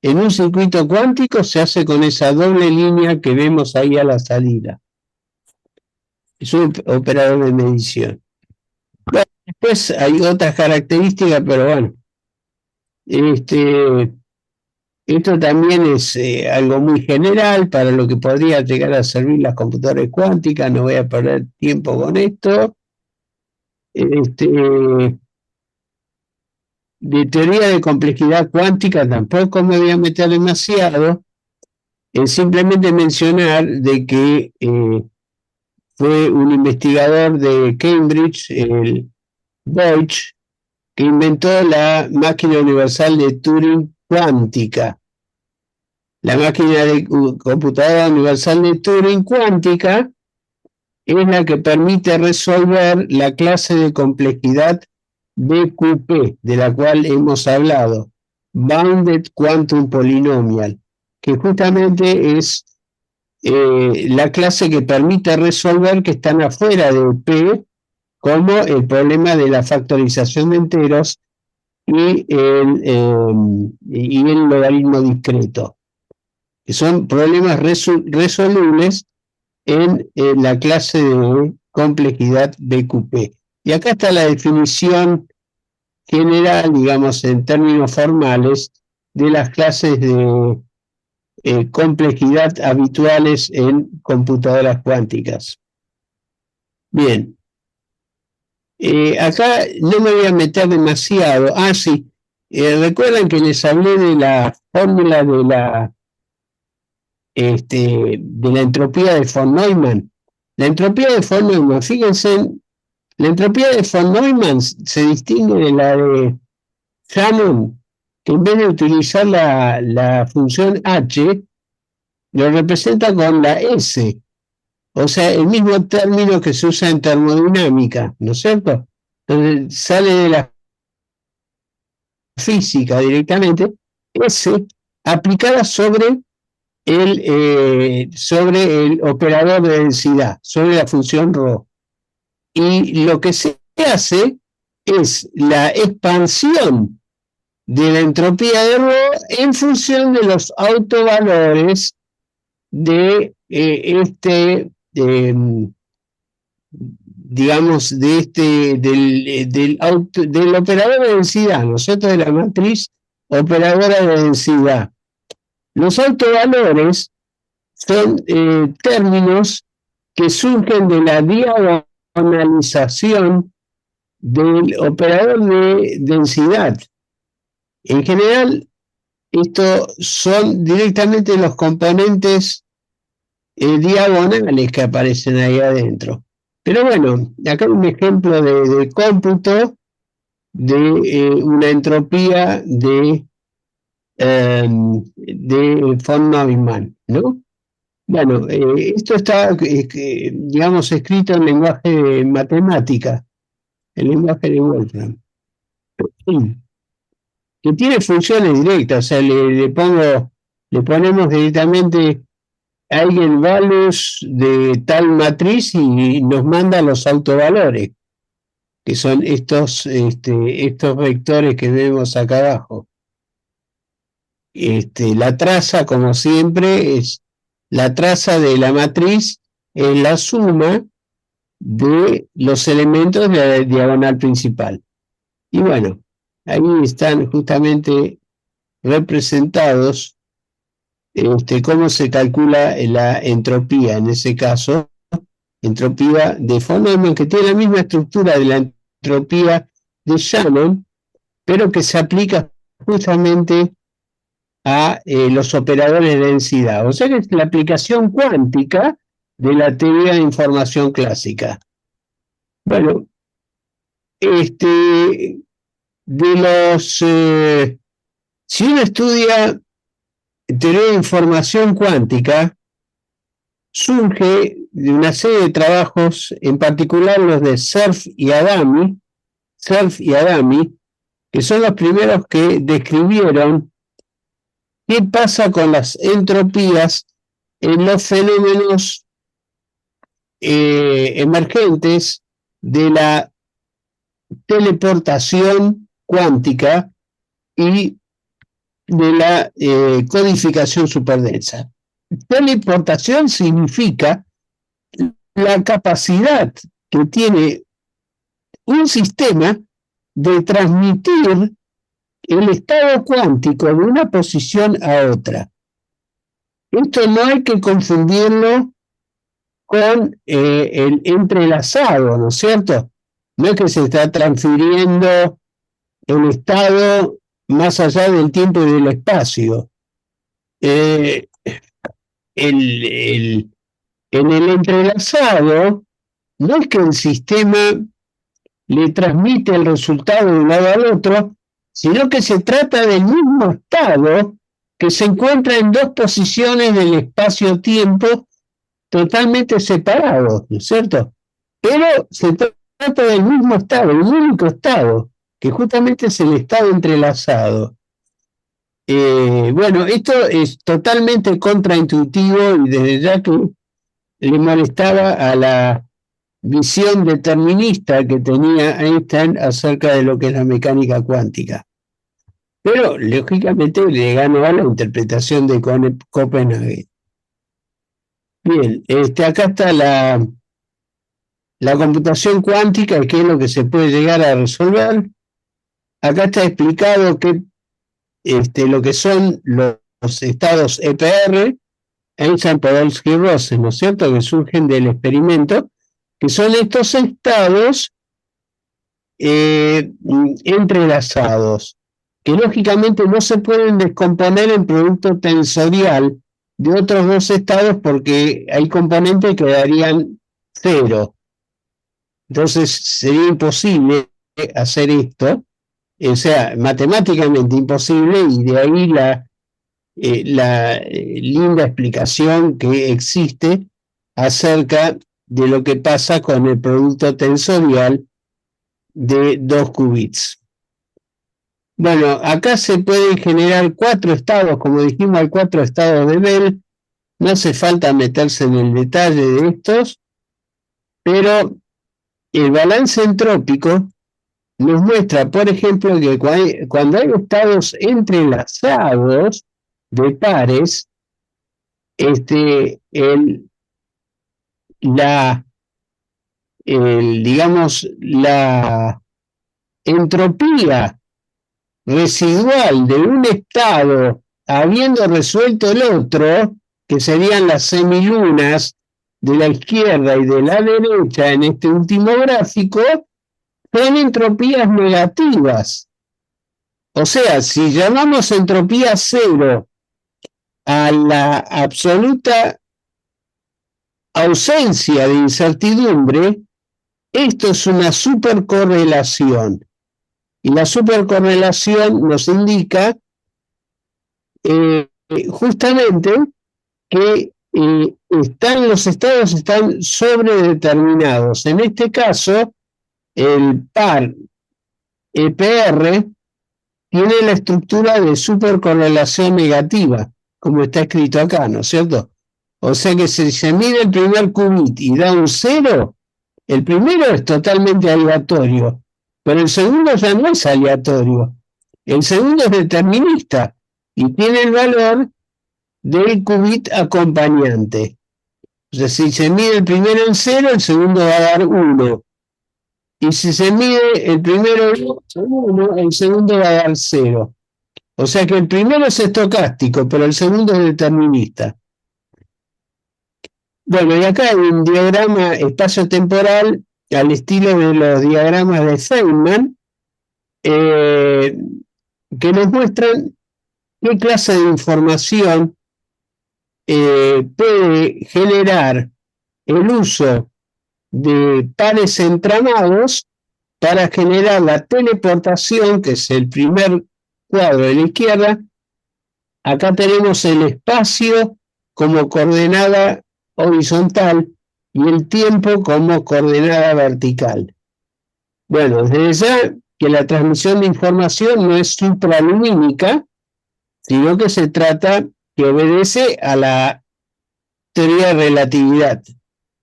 en un circuito cuántico se hace con esa doble línea que vemos ahí a la salida. Es un operador de medición. Bueno, después hay otras características, pero bueno, esto también es algo muy general para lo que podría llegar a servir las computadoras cuánticas. No voy a perder tiempo con esto. De teoría de complejidad cuántica tampoco me voy a meter demasiado. Simplemente mencionar de que fue un investigador de Cambridge, el Deutsch, que inventó la máquina universal de Turing cuántica. La máquina de computadora universal de Turing cuántica es la que permite resolver la clase de complejidad BQP, de la cual hemos hablado, Bounded Quantum Polynomial, que justamente es la clase que permite resolver que están afuera de P, como el problema de la factorización de enteros y el logaritmo discreto, que son problemas resolubles en la clase de complejidad BQP. Y acá está la definición general, digamos, en términos formales, de las clases de complejidad habituales en computadoras cuánticas. Bien, acá no me voy a meter demasiado. Sí, recuerdan que les hablé de la fórmula de la entropía de von Neumann. La entropía de von Neumann, fíjense, la entropía de von Neumann se distingue de la de Hammond, que en vez de utilizar la función h, lo representa con la s, o sea, el mismo término que se usa en termodinámica, ¿no es cierto? Entonces sale de la física directamente, s aplicada sobre el operador de densidad, sobre la función ρ. Y lo que se hace es la expansión de la entropía de ρ en función de los autovalores de digamos, del operador de densidad, nosotros de la matriz operadora de densidad. Los autovalores son términos que surgen de la diagonalización del operador de densidad. En general, estos son directamente los componentes diagonales que aparecen ahí adentro. Pero bueno, acá hay un ejemplo de cómputo de una entropía de von Neumann, ¿no? Bueno, esto está, digamos, escrito en lenguaje de matemática, el lenguaje de Wolfram, que tiene funciones directas, o sea, le ponemos directamente eigenvalues de tal matriz y nos manda los autovalores, que son estos vectores que vemos acá abajo. La traza, como siempre, es la traza de la matriz, es la suma de los elementos de la diagonal principal. Y bueno, ahí están justamente representados cómo se calcula la entropía, en ese caso, entropía de von Neumann, que tiene la misma estructura de la entropía de Shannon, pero que se aplica justamente a los operadores de densidad. O sea que es la aplicación cuántica de la teoría de información clásica. Bueno, de los... si uno estudia teoría de información cuántica, surge de una serie de trabajos, en particular los de Cerf y Adami, que son los primeros que describieron qué pasa con las entropías en los fenómenos emergentes de la teleportación cuántica y de la codificación superdensa. Teleportación significa la capacidad que tiene un sistema de transmitir el estado cuántico de una posición a otra. Esto no hay que confundirlo con el entrelazado, ¿no es cierto? No es que se está transfiriendo el estado más allá del tiempo y del espacio. Eh, en el entrelazado, no es que el sistema le transmite el resultado de un lado al otro, sino que se trata del mismo estado que se encuentra en dos posiciones del espacio-tiempo totalmente separados, ¿no es cierto? Pero se trata del mismo estado, el único estado, que justamente es el estado entrelazado. Bueno, esto es totalmente contraintuitivo y desde ya que le molestaba a la visión determinista que tenía Einstein acerca de lo que es la mecánica cuántica. Pero, lógicamente, le ganó a la interpretación de Copenhague. Bien, acá está la computación cuántica, que es lo que se puede llegar a resolver. Acá está explicado que lo que son los estados EPR, Einstein, Podolsky y Rosen, ¿no es cierto?, que surgen del experimento, que son estos estados entrelazados, que lógicamente no se pueden descomponer en producto tensorial de otros dos estados porque hay componentes que darían cero. Entonces sería imposible hacer esto, o sea, matemáticamente imposible, y de ahí la linda explicación que existe acerca de lo que pasa con el producto tensorial de dos qubits. Bueno, acá se pueden generar 4 estados, como dijimos, hay 4 estados de Bell. No hace falta meterse en el detalle de estos, pero el balance entrópico nos muestra, por ejemplo, que cuando hay estados entrelazados de pares, digamos, la entropía residual de un estado habiendo resuelto el otro, que serían las semilunas de la izquierda y de la derecha en este último gráfico, son entropías negativas. O sea, si llamamos entropía cero a la absoluta ausencia de incertidumbre, esto es una supercorrelación. Y la supercorrelación nos indica justamente que los estados están sobredeterminados. En este caso, el par EPR tiene la estructura de supercorrelación negativa, como está escrito acá, ¿no es cierto? O sea que si se mide el primer qubit y da un 0, el primero es totalmente aleatorio, pero el segundo ya no es aleatorio. El segundo es determinista y tiene el valor del qubit acompañante. O sea, si se mide el primero en 0, el segundo va a dar 1. Y si se mide el primero en 1, el segundo va a dar 0. O sea que el primero es estocástico, pero el segundo es determinista. Bueno, y acá hay un diagrama espacio-temporal al estilo de los diagramas de Feynman, que nos muestran qué clase de información puede generar el uso de pares entramados para generar la teleportación, que es el primer cuadro de la izquierda. Acá tenemos el espacio como coordenada horizontal y el tiempo como coordenada vertical. Bueno, desde ya que la transmisión de información no es supralumínica, sino que se trata que obedece a la teoría de relatividad.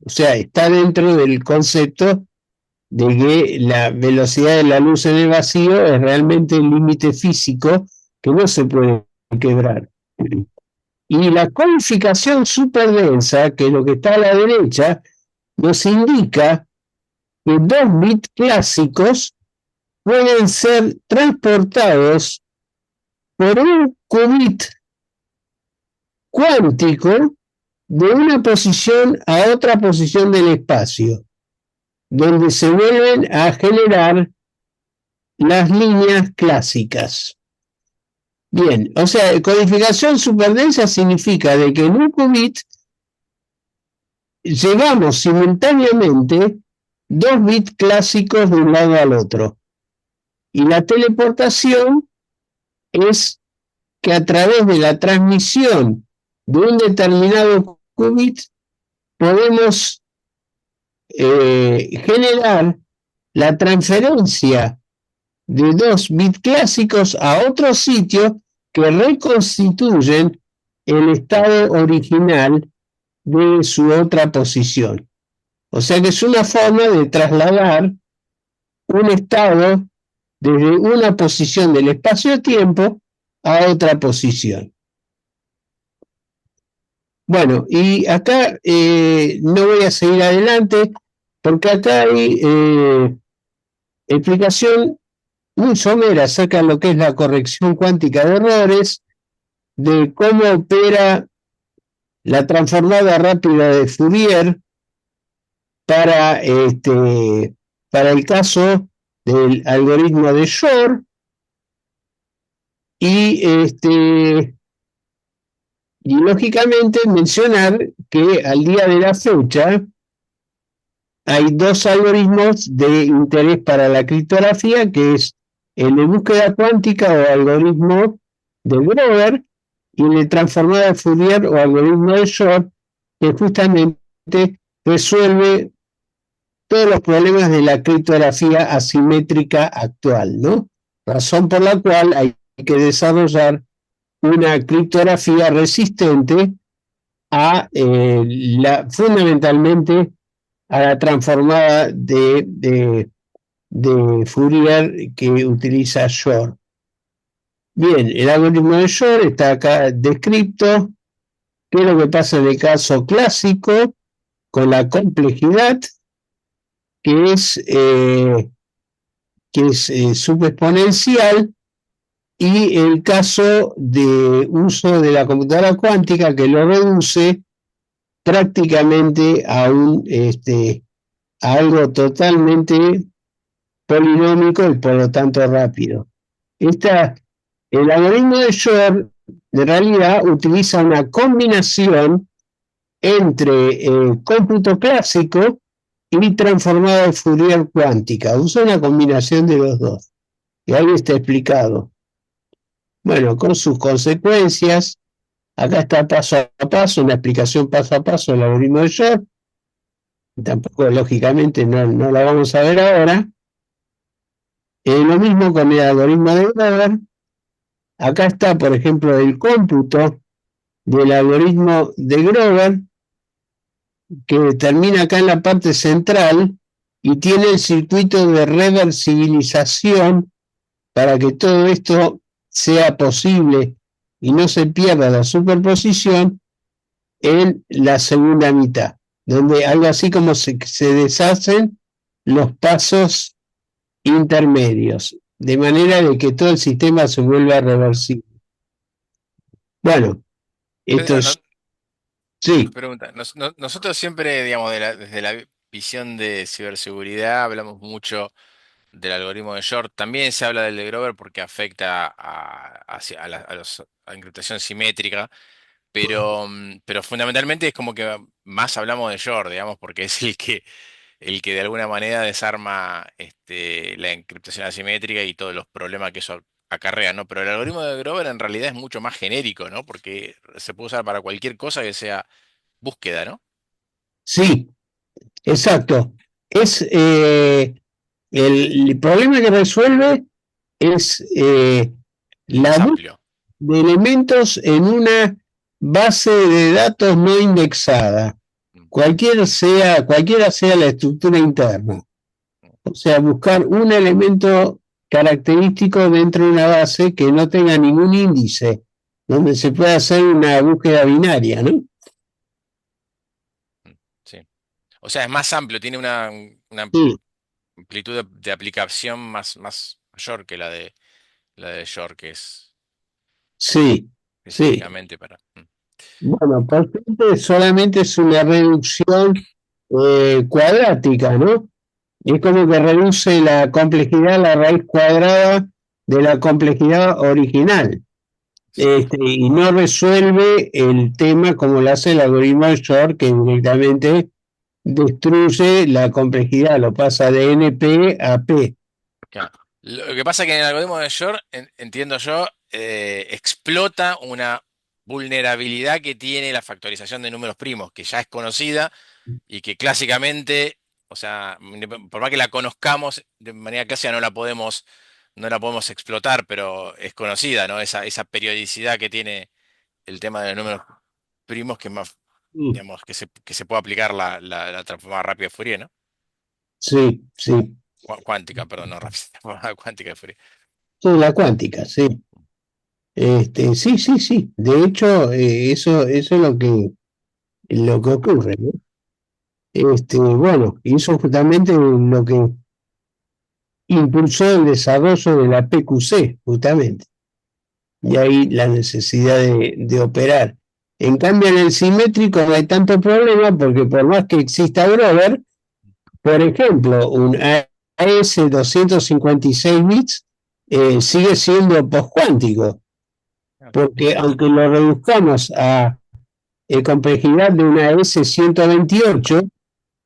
O sea, está dentro del concepto de que la velocidad de la luz en el vacío es realmente el límite físico que no se puede quebrar. Y la codificación superdensa, que es lo que está a la derecha, nos indica que 2 bits clásicos pueden ser transportados por un qubit cuántico de una posición a otra posición del espacio, donde se vuelven a generar las líneas clásicas. Bien, o sea, codificación superdensa significa de que en un qubit llevamos simultáneamente 2 bits clásicos de un lado al otro. Y la teleportación es que a través de la transmisión de un determinado qubit podemos generar la transferencia de 2 bits clásicos a otro sitio que reconstituyen el estado original de su otra posición. O sea que es una forma de trasladar un estado desde una posición del espacio-tiempo a otra posición. Bueno, y acá no voy a seguir adelante porque acá hay explicación muy somera acerca de lo que es la corrección cuántica de errores, de cómo opera la transformada rápida de Fourier para, para el caso del algoritmo de Shor y lógicamente mencionar que al día de la fecha hay 2 algoritmos de interés para la criptografía, que es el de búsqueda cuántica o algoritmo de Grover y el de transformada de Fourier o algoritmo de Shor, que justamente resuelve todos los problemas de la criptografía asimétrica actual, ¿no? Razón por la cual hay que desarrollar una criptografía resistente a fundamentalmente a la transformada de Fourier que utiliza Shor. Bien, el algoritmo de Shor está acá descrito. ¿Qué es lo que pasa en el caso clásico con la complejidad? Que es subexponencial, y el caso de uso de la computadora cuántica que lo reduce prácticamente a algo totalmente polinómico y por lo tanto rápido. El algoritmo de Shor en realidad utiliza una combinación entre cómputo clásico y transformada de Fourier cuántica. Usa una combinación de los dos. Y ahí está explicado. Bueno, con sus consecuencias, acá está paso a paso, una explicación paso a paso del algoritmo de Shor. Tampoco, lógicamente, no la vamos a ver ahora. Lo mismo con el algoritmo de Grover. Acá está, por ejemplo, el cómputo del algoritmo de Grover, que termina acá en la parte central y tiene el circuito de reversibilización para que todo esto sea posible y no se pierda la superposición en la segunda mitad, donde algo así como se deshacen los pasos intermedios, de manera de que todo el sistema se vuelva reversible. Bueno, esto es... Sí.
Pregunta, nosotros siempre, digamos, desde la visión de ciberseguridad hablamos mucho del algoritmo de Shor. También se habla del de Grover porque afecta a encriptación simétrica, pero fundamentalmente es como que más hablamos de Shor, digamos, porque es el que de alguna manera desarma la encriptación asimétrica y todos los problemas que eso acarrea, ¿no? Pero el algoritmo de Grover en realidad es mucho más genérico, ¿no? Porque se puede usar para cualquier cosa que sea búsqueda, ¿no?
Sí, exacto. El problema que resuelve es la
Es
búsqueda
amplio.
de elementos en una base de datos no indexada,
Mm,
cualquiera sea la estructura interna.
mm.
O sea, buscar un elemento característico dentro de una base que no tenga ningún índice donde se puede hacer una búsqueda binaria, ¿no?
Mm, sí. O sea, es más amplio, tiene una
Sí,
amplitud de aplicación más mayor que la de Short, que es
sí, sí.
específicamente para.
Bueno, por suerte solamente es una reducción cuadrática, ¿no? Es como que reduce la complejidad a la raíz cuadrada de la complejidad original.
Exacto.
Y no resuelve el tema como lo hace el algoritmo de Shor, que directamente destruye la complejidad, lo pasa de NP a P.
Claro. Lo que pasa es que en el algoritmo de Shor, entiendo yo, explota una vulnerabilidad que tiene la factorización de números primos, que ya es conocida y que clásicamente, o sea, por más que la conozcamos de manera clásica, no la podemos explotar, pero es conocida, ¿no? Esa periodicidad que tiene el tema de los números primos, que es más,
Sí,
digamos, que se puede aplicar la transformada rápida de Fourier, ¿no?
sí, sí.
Cuántica, perdón, no rápida, transformada cuántica de Fourier.
Sí, la cuántica, sí. Sí, sí, sí. De hecho, eso es lo que ocurre, ¿no? Bueno, y eso justamente lo que impulsó el desarrollo de la PQC, justamente. Y ahí la necesidad de operar. En cambio, en el simétrico no hay tanto problema porque por más que exista Grover, por ejemplo, un AES 256 bits sigue siendo postcuántico, porque aunque lo reduzcamos a complejidad de una AES 128,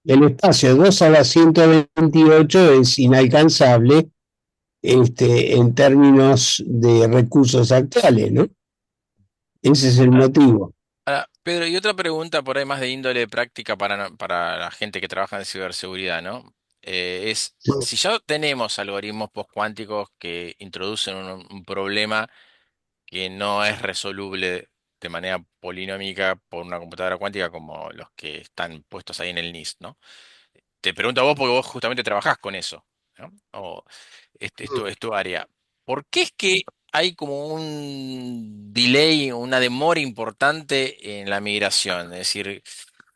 el espacio 2 a la 128 es inalcanzable en términos de recursos actuales, ¿no? Ese es el
Ah,
motivo.
ahora, Pedro, y otra pregunta por ahí más de índole práctica para la gente que trabaja en ciberseguridad, ¿no? Es si ya tenemos algoritmos postcuánticos que introducen un problema que no es resoluble de manera polinómica por una computadora cuántica como los que están puestos ahí en el NIST, ¿no? Te pregunto a vos porque vos justamente trabajás con eso, ¿no? O es tu área. ¿Por qué es que hay como un delay, una demora importante en la migración? Es decir,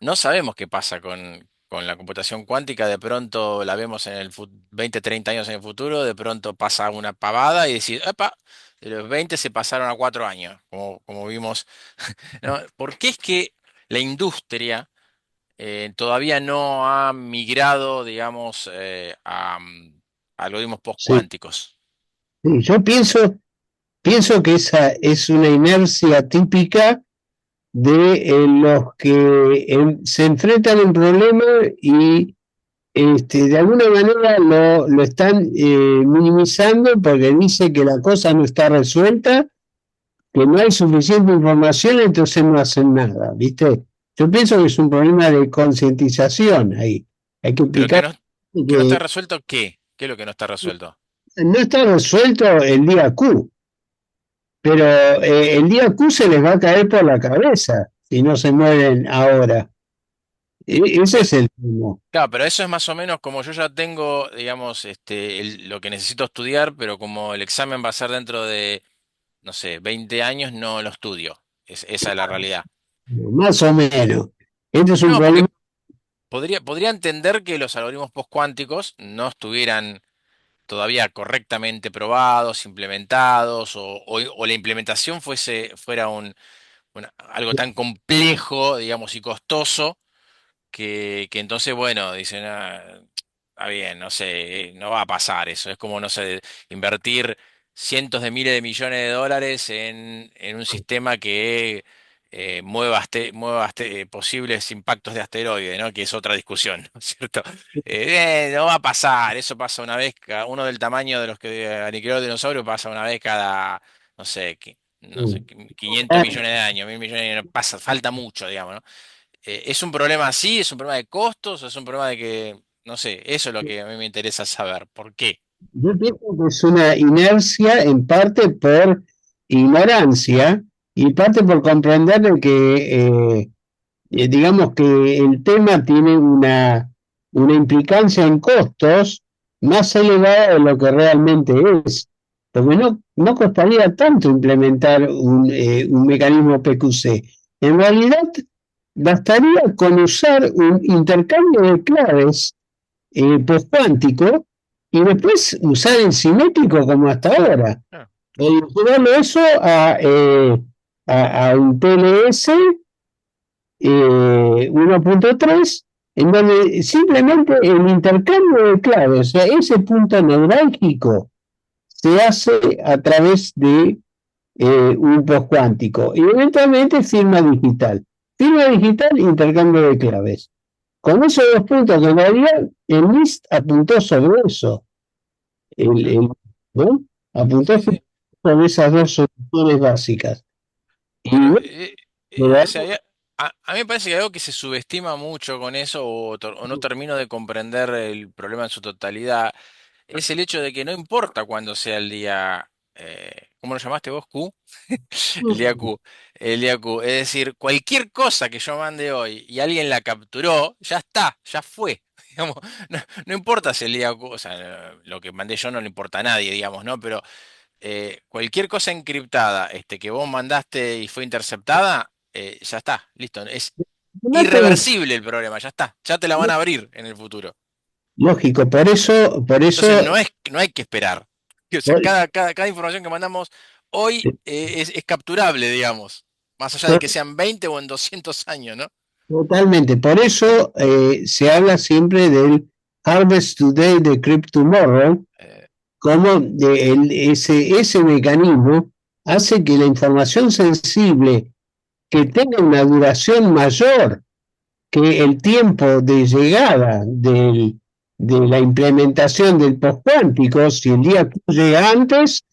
no sabemos qué pasa con la computación cuántica, de pronto la vemos en el 20, 30 años en el futuro, de pronto pasa una pavada y decir, ¡epa! De los 20 se pasaron a 4 años, como vimos, ¿no? ¿Por qué es que la industria todavía no ha migrado, digamos, a algoritmos
Sí,
postcuánticos?
sí, yo pienso que esa es una inercia típica de los que se enfrentan a un problema y de alguna manera lo están minimizando porque dice que la cosa no está resuelta, que no hay suficiente información, entonces no hacen nada, ¿viste? Yo pienso que es un problema de concientización ahí. Hay que
Pero
explicar
que no está
que
resuelto, ¿qué? ¿Qué es lo que no está resuelto?
no está resuelto el día Q, pero el día Q se les va a caer por la cabeza si no se mueven ahora. Ese
Pero,
es el tema.
claro, pero eso es más o menos como yo ya tengo, digamos, lo que necesito estudiar, pero como el examen va a ser dentro de, no sé, 20 años, no lo estudio. Esa es la realidad.
Más o menos. Este es un
No, porque
problema.
podría entender que los algoritmos postcuánticos no estuvieran todavía correctamente probados, implementados, o la implementación fuera algo tan complejo, digamos, y costoso, que entonces, bueno, dicen, está bien, no sé, no va a pasar eso. Es como, no sé, invertir cientos de miles de millones de dólares en un sistema que mueva posibles impactos de asteroides, ¿no? Que es otra discusión, ¿no es cierto? No va a pasar, eso pasa una vez, uno del tamaño de los que aniquiló el dinosaurio pasa una vez cada, no sé, no sé, 500 millones de años, 1000 millones de años, pasa, falta mucho, digamos, ¿no? ¿Es un problema así? ¿Es un problema de costos? ¿O es un problema de que, no sé, eso es lo que a mí me interesa saber? ¿Por qué?
Yo pienso que es una inercia en parte por ignorancia y parte por comprender de que, digamos que el tema tiene una implicancia en costos más elevada de lo que realmente es. porque no costaría tanto implementar un mecanismo PQC. En realidad, bastaría con usar un intercambio de claves postcuántico y después usar el simétrico como hasta ahora.
Ah,
Llevarlo eso a un TLS 1.3, en donde simplemente el intercambio de claves, o sea, ese punto neurálgico, se hace a través de un postcuántico y eventualmente firma digital. Firma digital, intercambio de claves. Con esos dos puntos que en realidad el NIST apuntó sobre eso,
ah.
¿no? Apuntó
Sí, sí.
sobre esas dos soluciones básicas. Y
Pero,
bueno,
o sea, a mí me parece que hay algo que se subestima mucho con eso o no termino de comprender el problema en su totalidad, es el hecho de que no importa cuándo sea el día, ¿cómo lo llamaste vos? Q. El día Q. El día Q. Es decir, cualquier cosa que yo mande hoy y alguien la capturó, ya está, ya fue. Digamos, no, no importa si el día Q, o sea, lo que mandé yo no le importa a nadie, digamos, ¿no? Pero cualquier cosa encriptada que vos mandaste y fue interceptada, ya está, listo. Es irreversible el problema, ya está. Ya te la van a abrir en el futuro.
lógico, por
Entonces
eso,
no hay que esperar. O sea,
por-
cada información que mandamos hoy es capturable, digamos. Más allá de que sean 20 o en 200 años, ¿no?
totalmente, por eso se habla siempre del Harvest Today, Decrypt Tomorrow,
Eh,
como ese mecanismo hace que la información sensible que tenga una duración mayor que el tiempo de llegada de la implementación del postcuántico, si el día Q llega antes,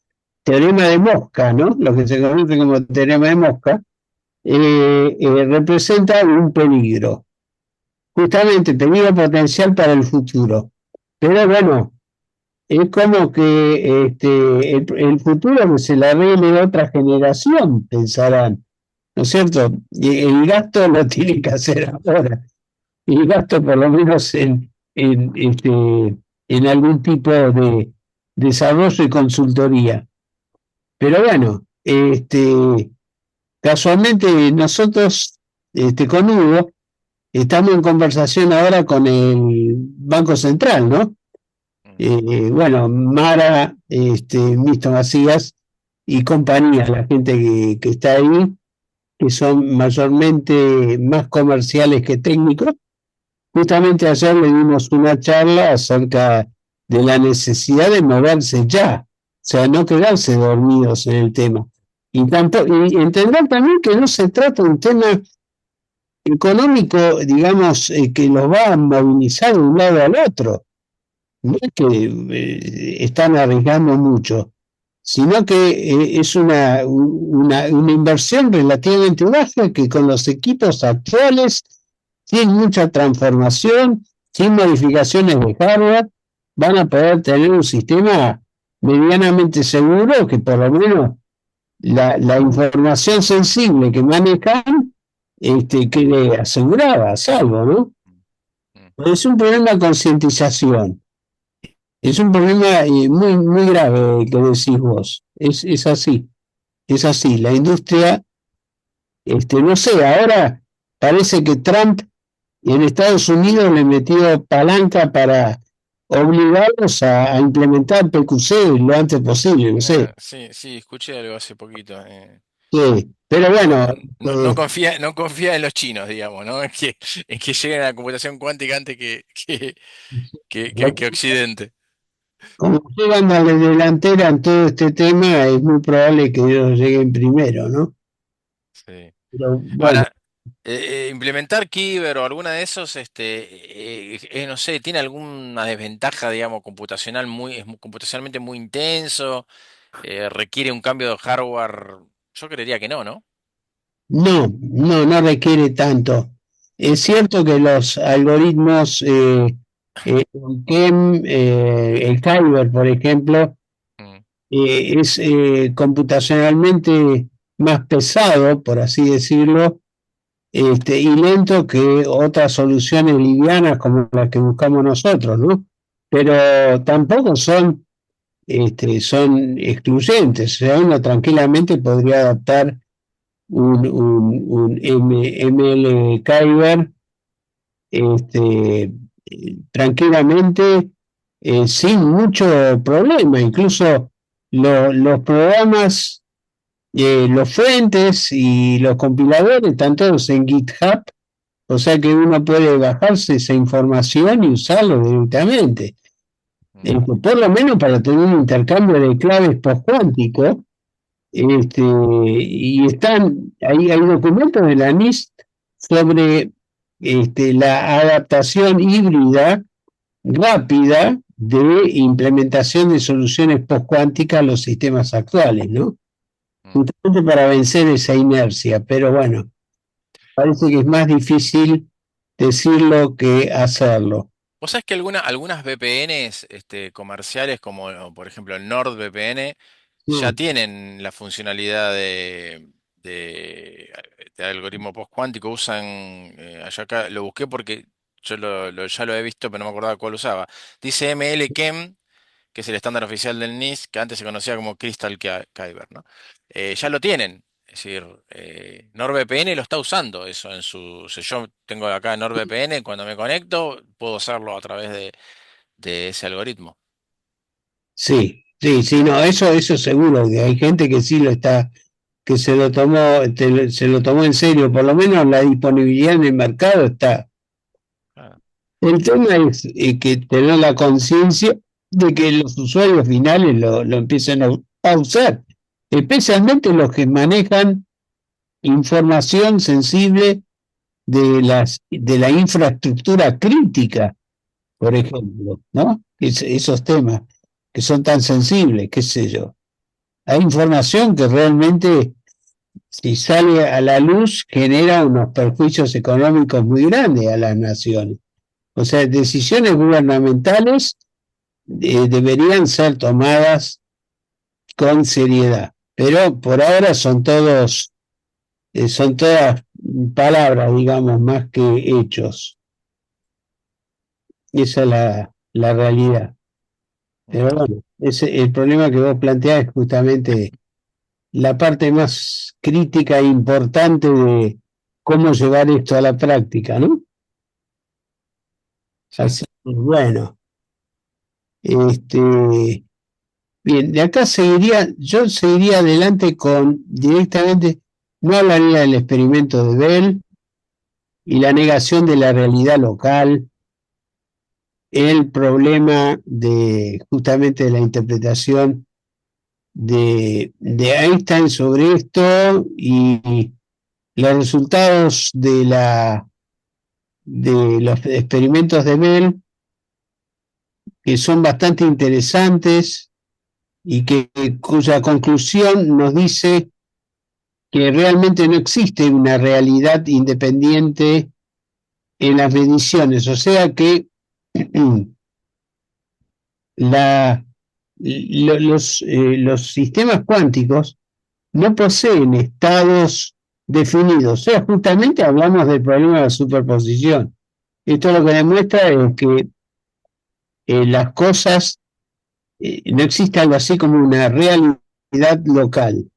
teorema de Mosca, ¿no? Lo que se conoce como teorema de Mosca, representa un peligro, justamente peligro potencial para el futuro. Pero bueno, es como que el futuro que se la arregle otra generación, pensarán, ¿no es cierto? Y el gasto lo tiene que hacer ahora, y gasto por lo menos en algún tipo de desarrollo y consultoría. Pero bueno, casualmente nosotros con Hugo estamos en conversación ahora con el Banco Central, ¿no?
mm,
Bueno, Mara, Misto Macías y compañía, la gente que está ahí, que son mayormente más comerciales que técnicos. Justamente ayer le dimos una charla acerca de la necesidad de moverse ya, o sea, no quedarse dormidos en el tema. Y entender también que no se trata de un tema económico, digamos, que los va a movilizar de un lado al otro. No es que están arriesgando mucho, sino que es una inversión relativamente baja que con los equipos actuales, sin mucha transformación, sin modificaciones de hardware, van a poder tener un sistema medianamente seguro que por lo menos la información sensible que manejan quede asegurada, a salvo, ¿no?
mm, mm.
Es un problema de concientización. Es un problema muy grave que decís vos. Es así, es así. La industria, no sé, ahora parece que Trump en Estados Unidos le metió palanca para obligarlos a implementar PQC lo antes posible, no sé.
Sí, sí, escuché algo hace poquito.
Sí, pero
No,
bueno,
no confía en los chinos, digamos, ¿no? En que lleguen a la computación cuántica antes que Occidente.
como llegan a la delantera en todo este tema, es muy probable que ellos lleguen primero, ¿no?
Sí.
Pero bueno,
Ahora, implementar Kyber o alguna de esos, no sé, ¿tiene alguna desventaja, digamos, computacional computacionalmente muy intenso? ¿Requiere un cambio de hardware? Yo creería que no, ¿no?
no requiere tanto. Es cierto que los algoritmos, el KEM, el Kyber, por ejemplo,
Mm,
es computacionalmente más pesado, por así decirlo, y lento que otras soluciones livianas como las que buscamos nosotros, ¿no? Pero tampoco son son excluyentes. O sea, uno tranquilamente podría adaptar un ML Kyber tranquilamente, sin mucho problema. Incluso los programas, los fuentes y los compiladores están todos en GitHub, o sea que uno puede bajarse esa información y usarlo directamente. Por lo menos para tener un intercambio de claves postcuántico, y hay documentos de la NIST sobre la adaptación híbrida rápida de implementación de soluciones postcuánticas a los sistemas actuales, ¿no? Justamente para vencer esa inercia, pero bueno, parece que es más difícil decirlo que hacerlo.
Vos sabés que algunas VPNs comerciales, como por ejemplo el NordVPN, ya
Mm.
tienen la funcionalidad de, de algoritmo postcuántico. Usan, allá acá lo busqué porque yo ya lo he visto, pero no me acordaba cuál usaba. Dice MLChem, que es el estándar oficial del NIST, que antes se conocía como Crystal Kyber, ¿no? Ya lo tienen. Es decir, NordVPN lo está usando eso en su. Si yo tengo acá NordVPN, cuando me conecto, puedo usarlo a través de ese algoritmo.
Sí, sí, sí, no, eso seguro, que hay gente que sí lo está, que se lo tomó en serio, por lo menos la disponibilidad en el mercado está.
Claro.
El tema es que tener la conciencia de que los usuarios finales lo empiecen a usar, especialmente los que manejan información sensible de la infraestructura crítica, por ejemplo, ¿no? Esos temas que son tan sensibles, qué sé yo. Hay información que realmente, si sale a la luz, genera unos perjuicios económicos muy grandes a las naciones. O sea, decisiones gubernamentales deberían ser tomadas con seriedad. Pero por ahora son todas palabras, digamos, más que hechos. Esa es la realidad. Pero
Ujú.
bueno, el problema que vos planteás es justamente la parte más crítica e importante de cómo llevar esto a la práctica, ¿no?
Sí.
Así que bueno, este, bien, de acá yo seguiría adelante con directamente, no hablaría del experimento de Bell y la negación de la realidad local, el problema de justamente de la interpretación de Einstein sobre esto y los resultados de los experimentos de Bell, que son bastante interesantes y cuya conclusión nos dice que realmente no existe una realidad independiente en las mediciones, o sea que la, los sistemas cuánticos no poseen estados definidos, o sea, justamente hablamos del problema de la superposición. Esto lo que demuestra es que las cosas, no existe algo así como una realidad local,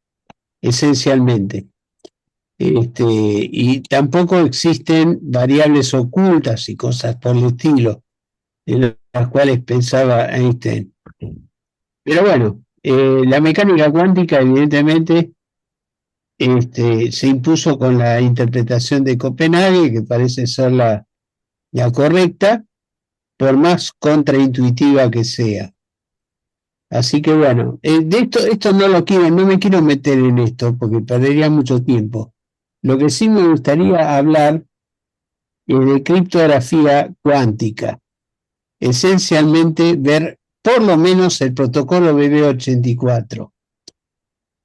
esencialmente. Y tampoco existen variables ocultas y cosas por el estilo, en las cuales pensaba Einstein. Pero bueno, la mecánica cuántica evidentemente se impuso con la interpretación de Copenhague, que parece ser la correcta, por más contraintuitiva que sea. Así que bueno, de esto no me quiero meter en esto porque perdería mucho tiempo. Lo que sí me gustaría hablar es de criptografía cuántica, esencialmente ver por lo menos el protocolo BB84.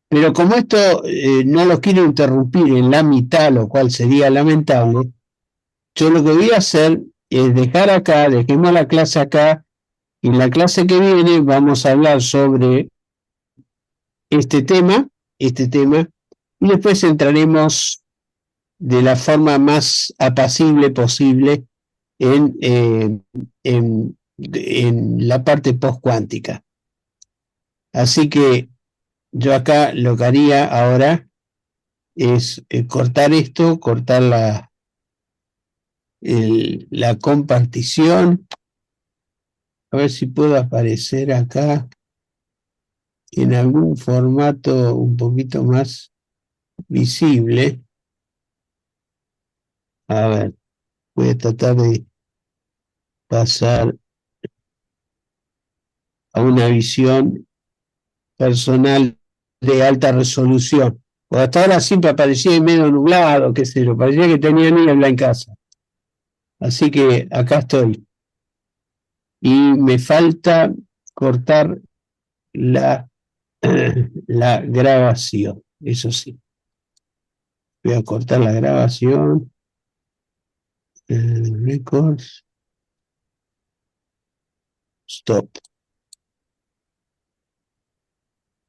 Pero como esto no lo quiero interrumpir en la mitad, lo cual sería lamentable, yo lo que voy a hacer es dejar acá, dejemos la clase acá, y en la clase que viene vamos a hablar sobre este tema, este tema, y después entraremos de la forma más apacible posible en, en la parte postcuántica. Así que yo acá lo que haría ahora es cortar esto, cortar la compartición, a ver si puedo aparecer acá en algún formato un poquito más visible. A ver, voy a tratar de pasar a una visión personal de alta resolución. Porque hasta ahora siempre aparecía medio nublado, qué sé yo, parecía que tenía niebla en casa. Así que acá estoy. Y me falta cortar la, la grabación, eso sí. Voy a cortar la grabación. Records. Stop.